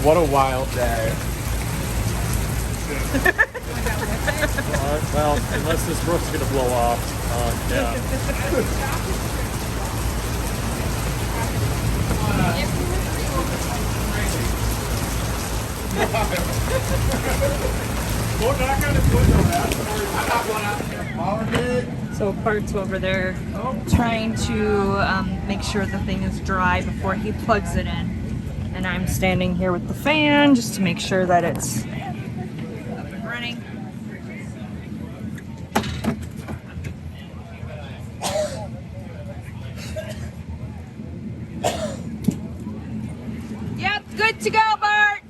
What a wild day. Well, unless this roof's gonna blow off, yeah. So Bart's over there trying to make sure the thing is dry before he plugs it in. And I'm standing here with the fan just to make sure that it's up and running. Yep, good to go, Bart!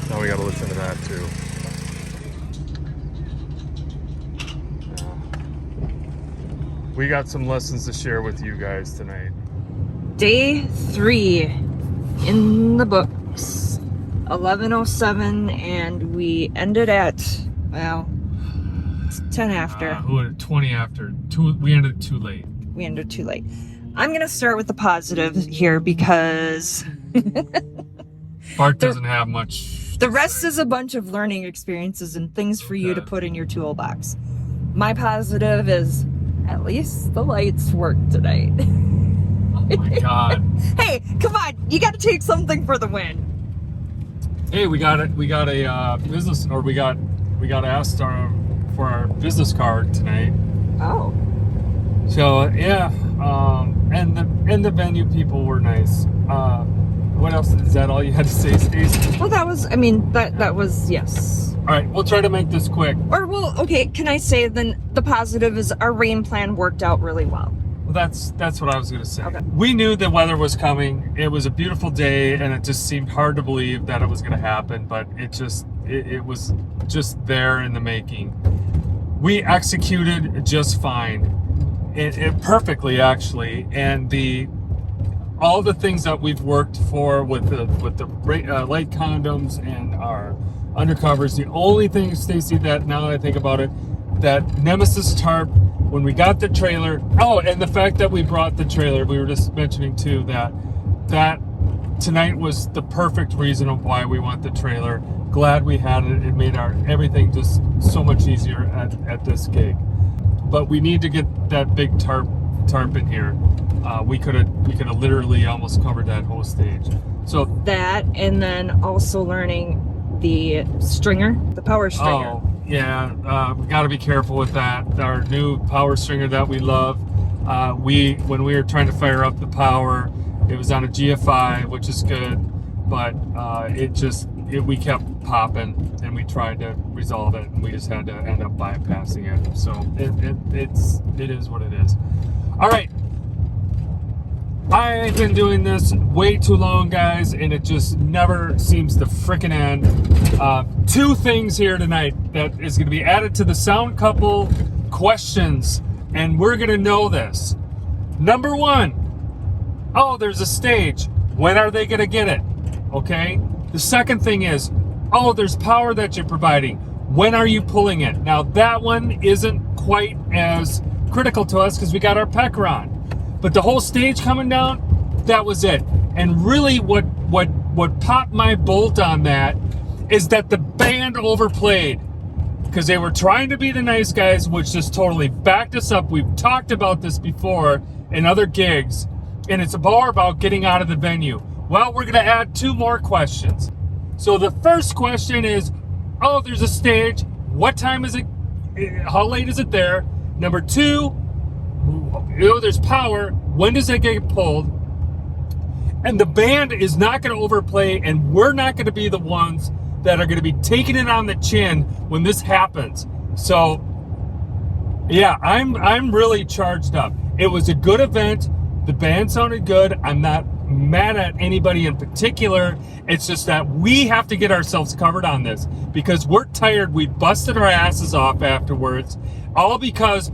Now we gotta listen to that too. We got some lessons to share with you guys tonight. Day 3 in the books. 11:07, and we ended at, well, 10 after. 20 after. We ended too late. We ended too late. I'm gonna start with the positive here because Bart doesn't have much. the rest is a bunch of learning experiences and things for you to put in your toolbox. My positive is at least the lights worked tonight. Oh my god. Hey, come on, you gotta take something for the win. Hey, we got a business, or we got asked for our business card tonight. Oh. So yeah, and the venue people were nice. What else? Is that all you had to say, Stacey? Well, that was, I mean, that was, yes. All right, we'll try to make this quick. Or, well, okay, can I say then the positive is our rain plan worked out really well. Well, that's what I was gonna say. Okay. We knew the weather was coming. It was a beautiful day, and it just seemed hard to believe that it was gonna happen, but it was just there in the making. We executed just fine. It perfectly, actually, and all the things that we've worked for with the light condoms and our undercovers. The only thing, Stacey, that now that I think about it, that Nemesis tarp, when we got the trailer, and the fact that we brought the trailer, we were just mentioning too that tonight was the perfect reason of why we want the trailer. Glad we had it. It made everything just so much easier at this gig. But we need to get that big tarp in here. We could have literally almost covered that whole stage. So that, and then also learning the stringer, the power stringer. Oh, yeah. We got to be careful with that. Our new power stringer that we love. When we were trying to fire up the power, it was on a GFI, which is good, but we kept popping, and we tried to resolve it, and we just had to end up bypassing it. So it is what it is. All right. I've been doing this way too long, guys, and it just never seems to frickin' end. 2 things here tonight that is going to be added to the sound couple questions, and we're going to know this. Number 1, oh, there's a stage. When are they going to get it? Okay. The second thing is, oh, there's power that you're providing. When are you pulling it? Now, that one isn't quite as critical to us because we got our pecker on. But the whole stage coming down, that was it. And really what popped my bolt on that is that the band overplayed. Because they were trying to be the nice guys, which just totally backed us up. We've talked about this before in other gigs. And it's more about getting out of the venue. Well, we're going to add 2 more questions. So the first question is, oh, there's a stage. What time is it? How late is it there? Number 2, there's power. When does it get pulled? And the band is not going to overplay, and we're not going to be the ones that are going to be taking it on the chin when this happens. So, yeah, I'm really charged up. It was a good event. The band sounded good. I'm not mad at anybody in particular. It's just that we have to get ourselves covered on this because we're tired. We busted our asses off afterwards, all because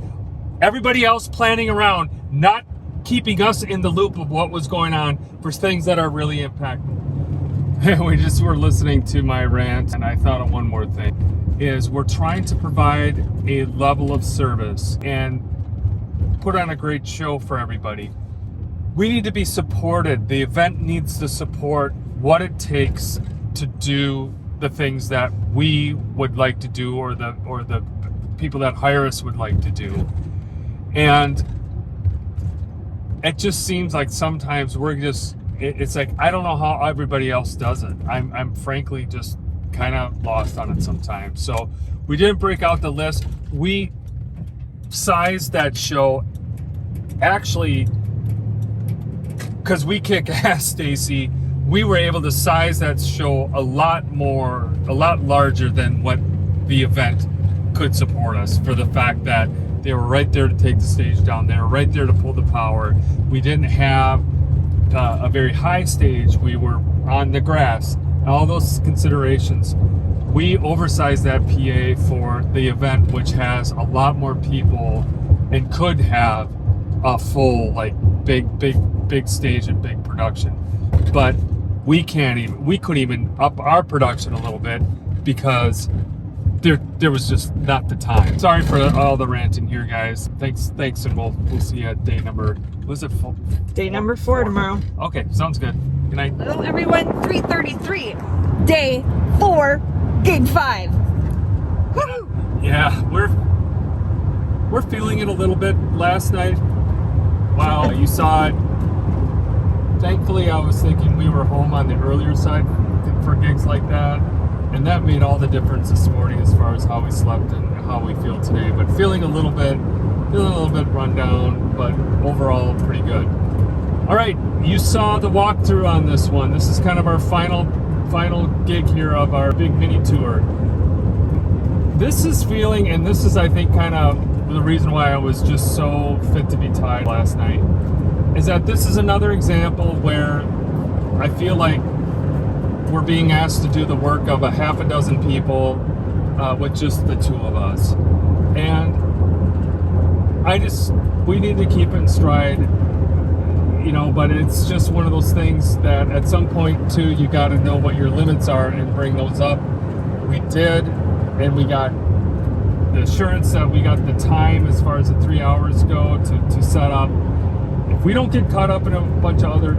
everybody else planning around, not keeping us in the loop of what was going on for things that are really impactful. We just were listening to my rant, and I thought of one more thing, is we're trying to provide a level of service and put on a great show for everybody. We need to be supported. The event needs to support what it takes to do the things that we would like to do, or the people that hire us would like to do. And it just seems like sometimes it's like, I don't know how everybody else does it. I'm frankly just kind of lost on it sometimes. So we didn't break out the list. We sized that show actually because we kick ass, Stacy. We were able to size that show a lot larger than what the event could support us, for the fact that they were right there to take the stage down. They were right there to pull the power. We didn't have a very high stage. We were on the grass. All those considerations. We oversized that PA for the event, which has a lot more people and could have a full, like, big stage and big production. But we couldn't even up our production a little bit because there was just not the time. Sorry for all the ranting here, guys. Thanks, and we'll see you at day number. Was it full? Day number 4 tomorrow. Okay, sounds good. Good night. Hello, everyone. 3:33, day 4, gig 5. Woo! Yeah, we're feeling it a little bit last night. Wow, you saw it. Thankfully, I was thinking we were home on the earlier side for gigs like that. And that made all the difference this morning as far as how we slept and how we feel today. But feeling a little bit run down, but overall pretty good. All right, you saw the walkthrough on this one. This is kind of our final gig here of our big mini tour. This is feeling, and this is, I think, kind of the reason why I was just so fit to be tied last night, is that this is another example where I feel like we're being asked to do the work of a half a dozen people with just the 2 of us. And we need to keep it in stride, but it's just one of those things that at some point too, you got to know what your limits are and bring those up. We did, and we got the assurance that we got the time as far as the 3 hours go to set up. If we don't get caught up in a bunch of other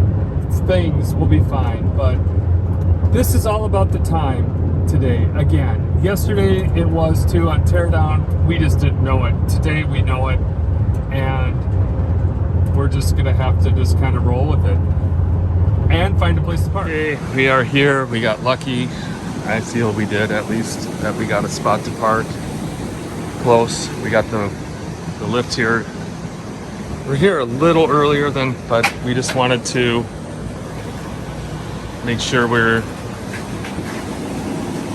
things, we'll be fine. But this is all about the time today. Again, yesterday it was too on teardown. We just didn't know it. Today we know it, and we're just gonna have to just kind of roll with it and find a place to park. Okay, we are here. We got lucky. I feel we did, at least that we got a spot to park close. We got the lift here. We're here a little earlier but we just wanted to make sure we're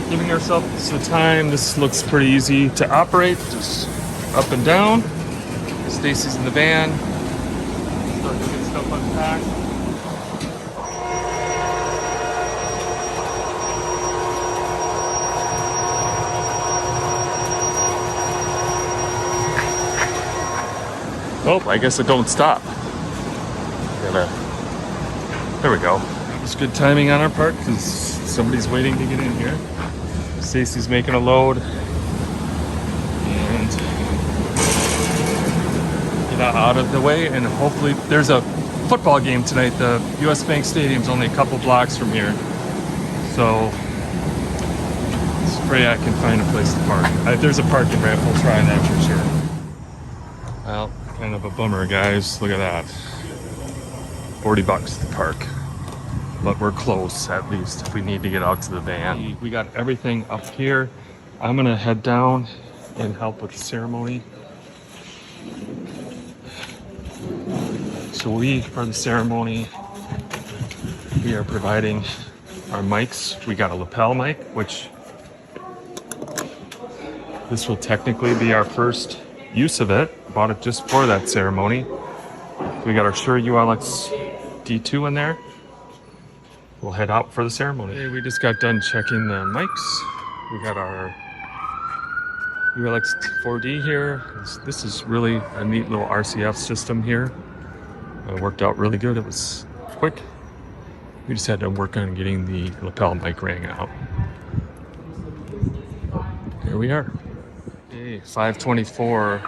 giving ourselves the time. This looks pretty easy to operate, just up and down. Stacy's in the van, starting to get stuff unpacked. Oh, I guess it don't stop. There we go. It was good timing on our part because somebody's waiting to get in here. Stacy's making a load. And get out of the way, and hopefully there's a football game tonight. The US Bank Stadium's only a couple blocks from here. So let's pray I can find a place to park. If there's a parking ramp, we'll try that for sure. Well, kind of a bummer, guys. Look at that. $40 to park. But we're close, at least, if we need to get out to the van. We got everything up here. I'm gonna head down and help with the ceremony. So for the ceremony, we are providing our mics. We got a lapel mic, which this will technically be our first use of it. Bought it just for that ceremony. We got our Shure ULX D2 in there. We'll head out for the ceremony. Hey, we just got done checking the mics. We got our ULX 4D here. This is really a neat little RCF system here. It worked out really good. It was quick. We just had to work on getting the lapel mic ring out. Here we are. Hey, 5:24.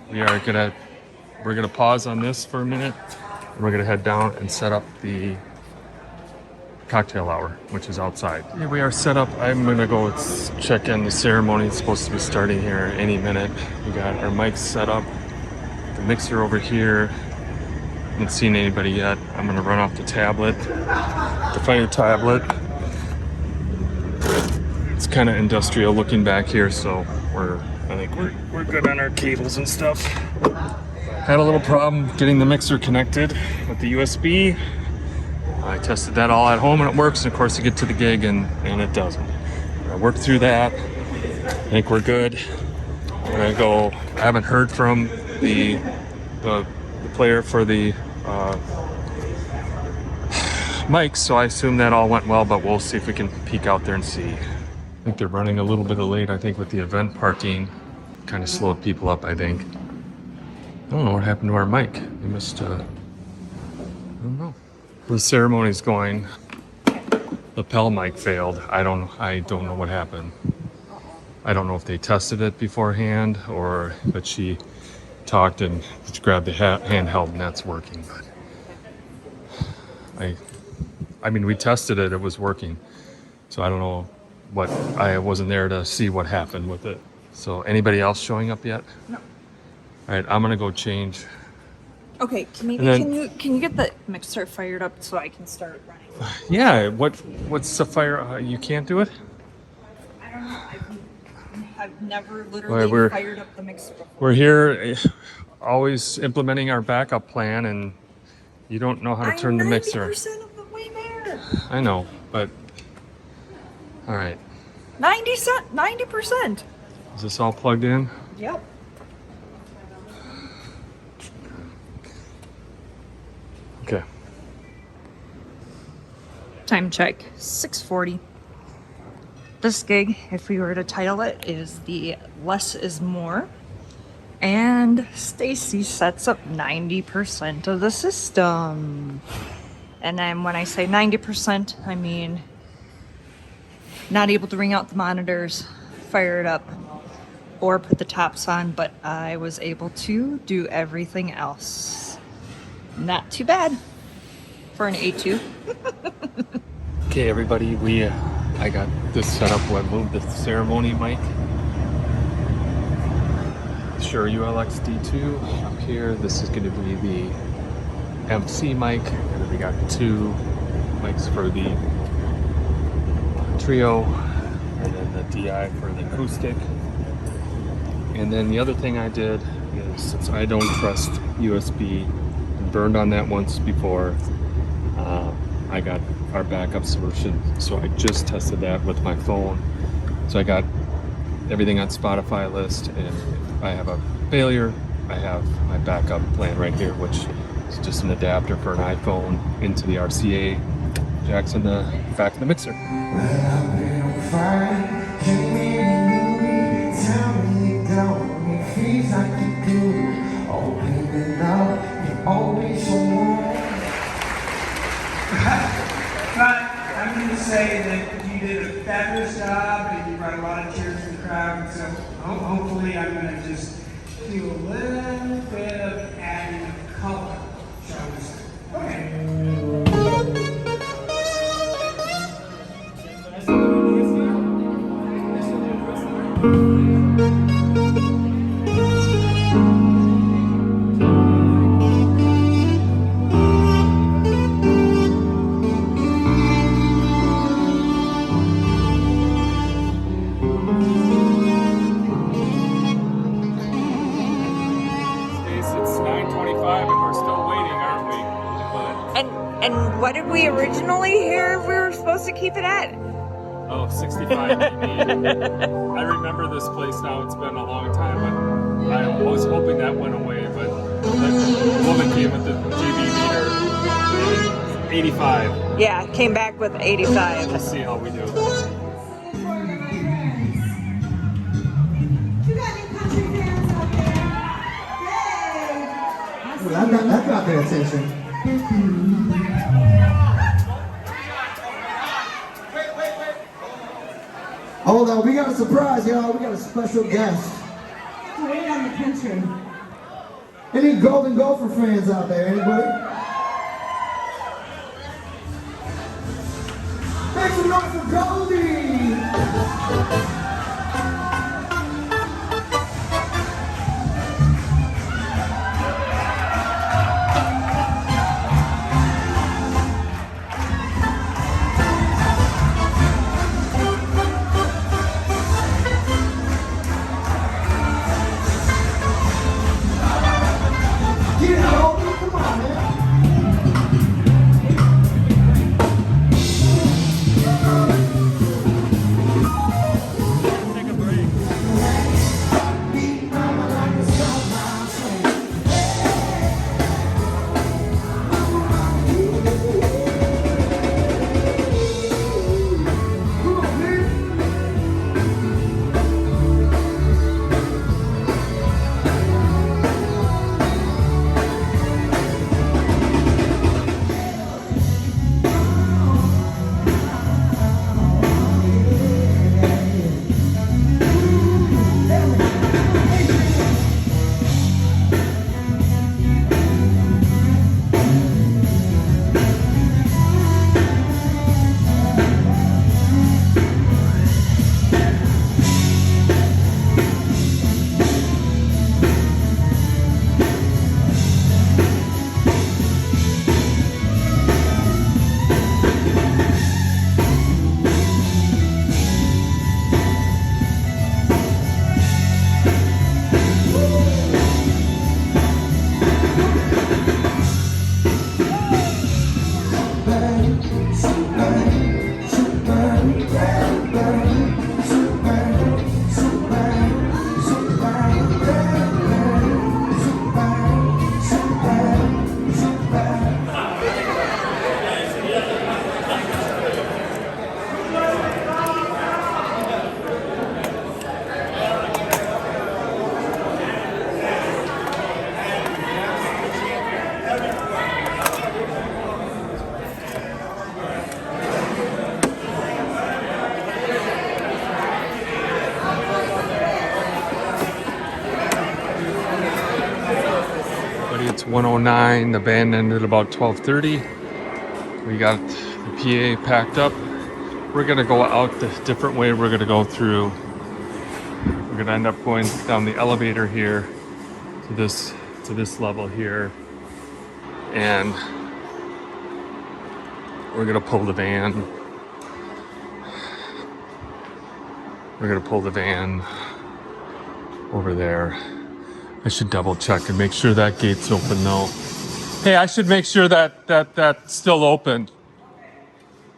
We're gonna pause on this for a minute. And we're gonna head down and set up the cocktail hour, which is outside. Here we are set up. I'm gonna go check in the ceremony. It's supposed to be starting here any minute. We got our mics set up, the mixer over here. Haven't seen anybody yet. I'm gonna run off the tablet to find a tablet. It's kind of industrial looking back here, so I think we're good on our cables and stuff. Had a little problem getting the mixer connected with the USB. I tested that all at home and it works, and of course you get to the gig and it doesn't. I worked through that. I think we're good. We're gonna go. I haven't heard from the player for the mics, so I assume that all went well, but we'll see if we can peek out there and see. I think they're running a little bit late. I think with the event parking kind of slowed people up, I think. I don't know what happened to our mic. They must, I don't know. The ceremony's going. Lapel mic failed. I don't know what happened. I don't know if they tested it beforehand but she talked and grabbed the handheld and that's working. But I mean, we tested it, it was working. So I don't know I wasn't there to see what happened with it. So anybody else showing up yet? No. All right, I'm gonna go change. Okay, can you get the mixer fired up so I can start running? Yeah, what's the fire? You can't do it? I don't know. I've never literally fired up the mixer before. We're here always implementing our backup plan, and you don't know how to turn the mixer. 90% of the way there. I know, but all right. 90%. Is this all plugged in? Yep. Okay. Time check, 6:40. This gig, if we were to title it, is the Less is More. And Stacy sets up 90% of the system. And then when I say 90%, I mean not able to ring out the monitors, fire it up, or put the tops on, but I was able to do everything else. Not too bad for an A2. Okay, everybody, I got this set up. I moved the ceremony mic. Shure ULX D2 up here. This is going to be the MC mic, and then we got two mics for the trio. DI for the acoustic. And then the other thing I did is, since I don't trust USB, burned on that once before, I got our backup solution. So I just tested that with my phone. So I got everything on Spotify list, and if I have a failure, I have my backup plan right here, which is just an adapter for an iPhone into the RCA jacks in the back of the mixer. I'm going to say that you did a fabulous job and you brought a lot of cheers to the crowd. And so hopefully I'm going to just do a little bit of adding of color, shall we say. Okay. And what did we originally hear we were supposed to keep it at? Oh, 65 dB. I remember this place now. It's been a long time, but I was hoping that went away. But the woman came with the dB meter, 85. Yeah, came back with 85. Let's see how we do. You got any country fans out there? Yay! Well, that got their attention. Hold on, we got a surprise, y'all. We got a special guest. Wait on the country. Any Golden Gopher fans out there? Anybody? Make some noise for Goldie! It's 1:09. The band ended about 12:30. We got the PA packed up. We're gonna go out the different way. We're gonna go through. We're gonna end up going down the elevator here to this level here, and we're gonna pull the van We're gonna pull the van over there. I should double check and make sure that gate's open though. Hey, I should make sure that that's still open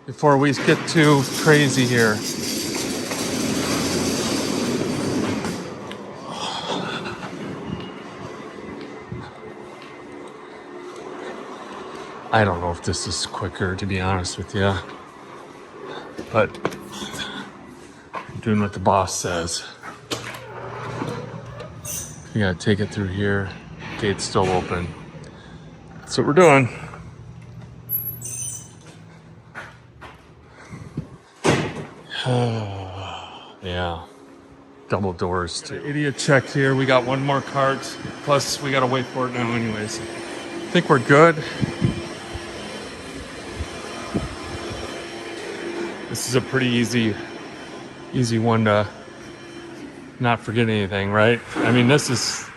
before we get too crazy here. I don't know if this is quicker, to be honest with you, but I'm doing what the boss says. You gotta take it through here. Gate's still open. That's what we're doing. Yeah. Double doors too. Idiot check here. We got one more cart. Plus we gotta wait for it now anyways. I think we're good. This is a pretty easy one to not forget anything, right? I mean, this is...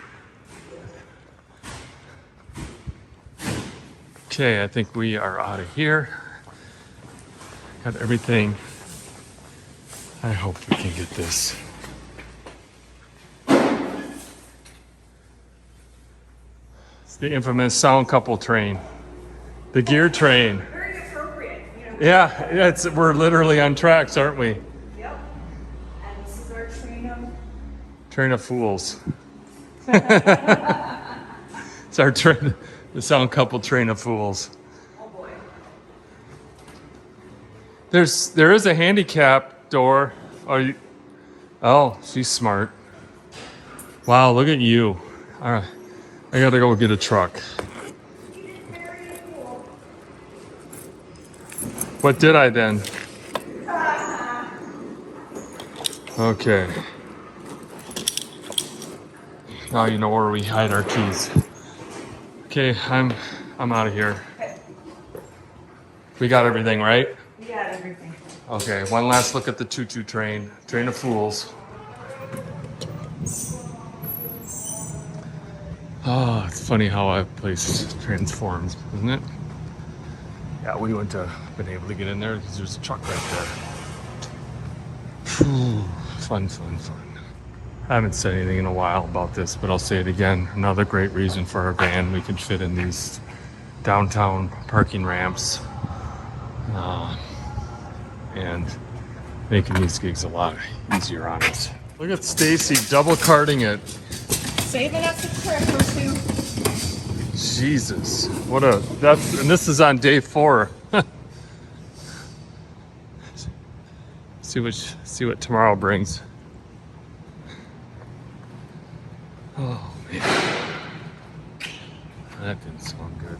Okay, I think we are out of here. Got everything. I hope we can get this. It's the infamous sound couple train. The gear train. Very appropriate. Yeah, we're literally on tracks, aren't we? Yep. And this is our Train of fools. It's our train, the sound couple train of fools. Oh boy. There is a handicap door. Oh, she's smart. Wow, look at you. All right, I gotta go get a truck. What did I then? Okay. Now you know where we hide our keys. Okay, I'm out of here. We got everything, right? We got everything. Okay, one last look at the choo-choo train. Train of fools. Oh, it's funny how a place transforms, isn't it? Yeah, we wouldn't have been able to get in there because there's a truck right there. Whew, fun. I haven't said anything in a while about this, but I'll say it again. Another great reason for our van. We can fit in these downtown parking ramps. And making these gigs a lot easier on us. Look at Stacy double carting it. Saving up the trip or two. Jesus, and this is on day 4. See what tomorrow brings. Oh man, that didn't sound good.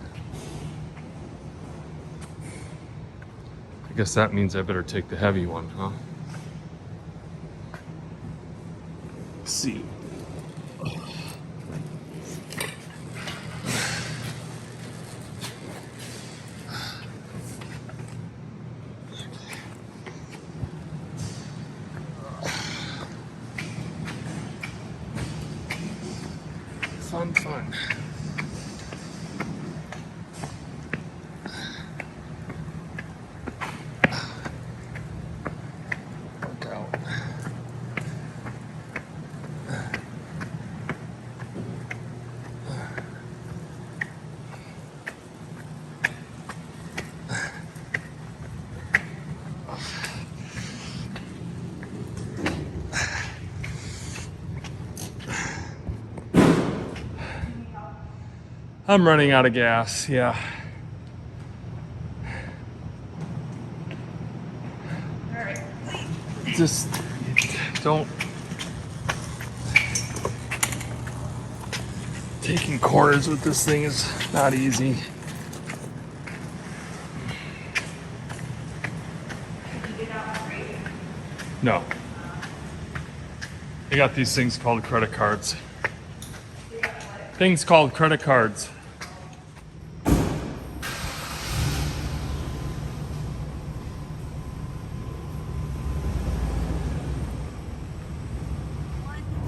I guess that means I better take the heavy one, huh? Let's see. Fun. Work out. I'm running out of gas, yeah. All right. Just don't. Taking corners with this thing is not easy. No. They got these things called credit cards. Things called credit cards.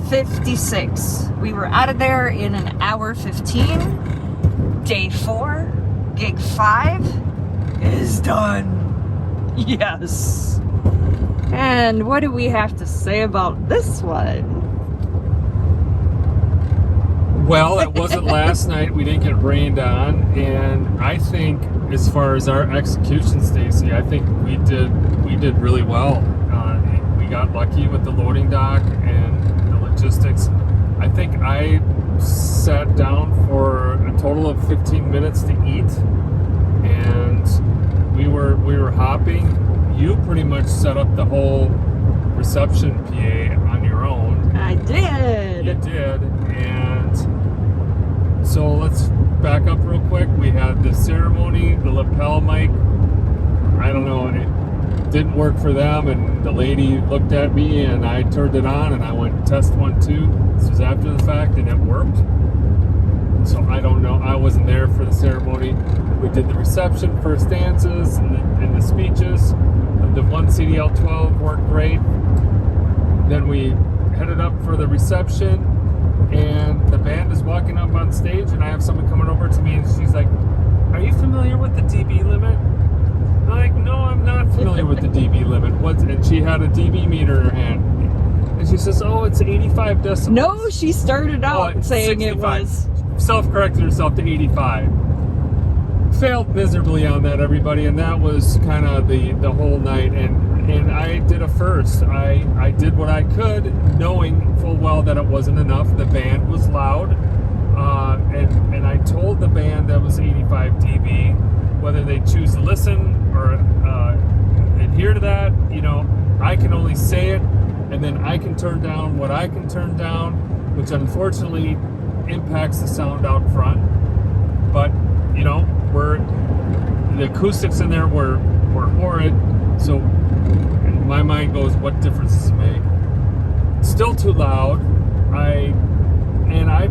$56. We were out of there in an hour 15. Day 4, gig 5 is done. Yes. And what do we have to say about this one? Well, it wasn't last night. We didn't get rained on, and I think, as far as our execution, Stacy, I think we did really well. We got lucky with the loading dock and the logistics. I think I sat down for a total of 15 minutes to eat, and we were hopping. You pretty much set up the whole reception PA on your own. I did. You did, and so let's back up real quick. We had the ceremony, the lapel mic. I don't know, it didn't work for them, and the lady looked at me, and I turned it on, and I went test 1, 2. This was after the fact, and it worked. So I don't know. I wasn't there for the ceremony. We did the reception, first dances, and the speeches. The one CDL12 worked great. Then we headed up for the reception, and the band is walking up on stage, and I have someone coming over to me, and she's like, "Are you familiar with the dB limit?" I'm like, "No, I'm not familiar with the dB limit." And she had a dB meter in her hand, and she says, "Oh, it's 85 decibels." No, she started out saying 65. it was. Self-corrected herself to 85. Failed miserably on that, everybody, and that was kind of the whole night. And I did a first. I did what I could, knowing full well that it wasn't enough. The band was loud, and I told the band that was 85 dB. Whether they choose to listen or adhere to that, you know, I can only say it, and then I can turn down what I can turn down, which unfortunately impacts the sound out front. But you know, the acoustics in there were horrid. So in my mind goes, what difference does it make? Still too loud. I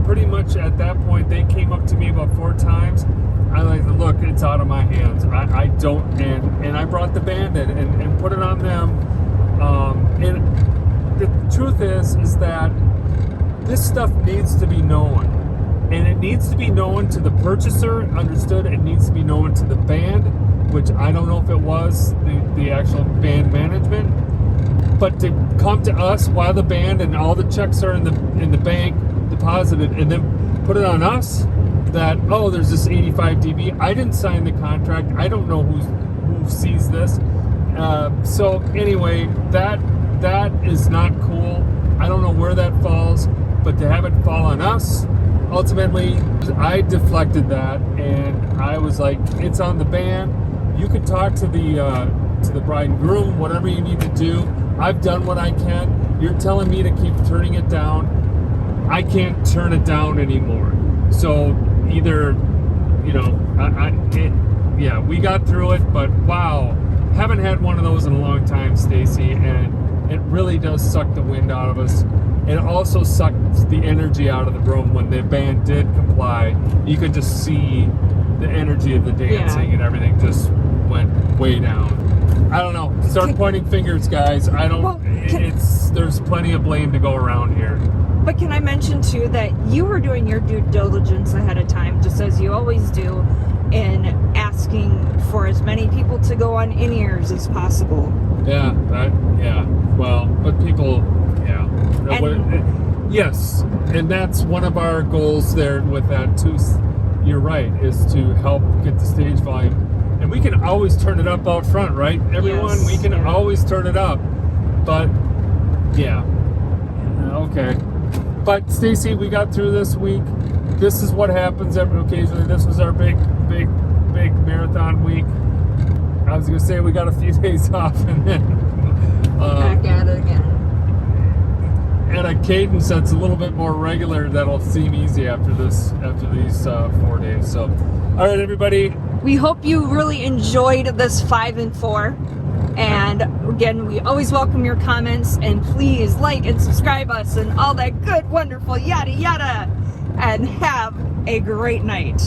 pretty much at that point, they came up to me about 4 times. I like, look, it's out of my hands. I don't, and I brought the band in and put it on them. And the truth is that this stuff needs to be known. And it needs to be known to the purchaser, understood. It needs to be known to the band, which I don't know if it was the actual band management. But to come to us while the band and all the checks are in the bank deposited, and then put it on us that, oh, there's this 85 dB. I didn't sign the contract. I don't know who sees this. So anyway, that is not cool. I don't know where that falls, but to have it fall on us, ultimately, I deflected that, and I was like, it's on the band. You can talk to the bride and groom, whatever you need to do. I've done what I can. You're telling me to keep turning it down. I can't turn it down anymore. So either, you know, yeah, we got through it, but wow, haven't had one of those in a long time, Stacy, and it really does suck the wind out of us. It also sucked the energy out of the room when the band did comply. You could just see the energy of the dancing, and everything just went way down. I don't know. Start pointing fingers, guys. I don't. Well, there's plenty of blame to go around here. But can I mention too that you were doing your due diligence ahead of time, just as you always do, in asking for as many people to go on in-ears as possible. Yeah. Well, but people. Yeah. Yes, and that's one of our goals there with that too. You're right, is to help get the stage volume, and we can always turn it up out front, right? Everyone, we can always turn it up, but yeah, okay. But Stacy, we got through this week. This is what happens occasionally. This was our big marathon week. I was gonna say we got a few days off, and then back at it again. At a cadence that's a little bit more regular, that'll seem easy after these 4 days. So, all right, everybody. We hope you really enjoyed this 5 and 4. And again, we always welcome your comments, and please like and subscribe us and all that good, wonderful yada yada. And have a great night.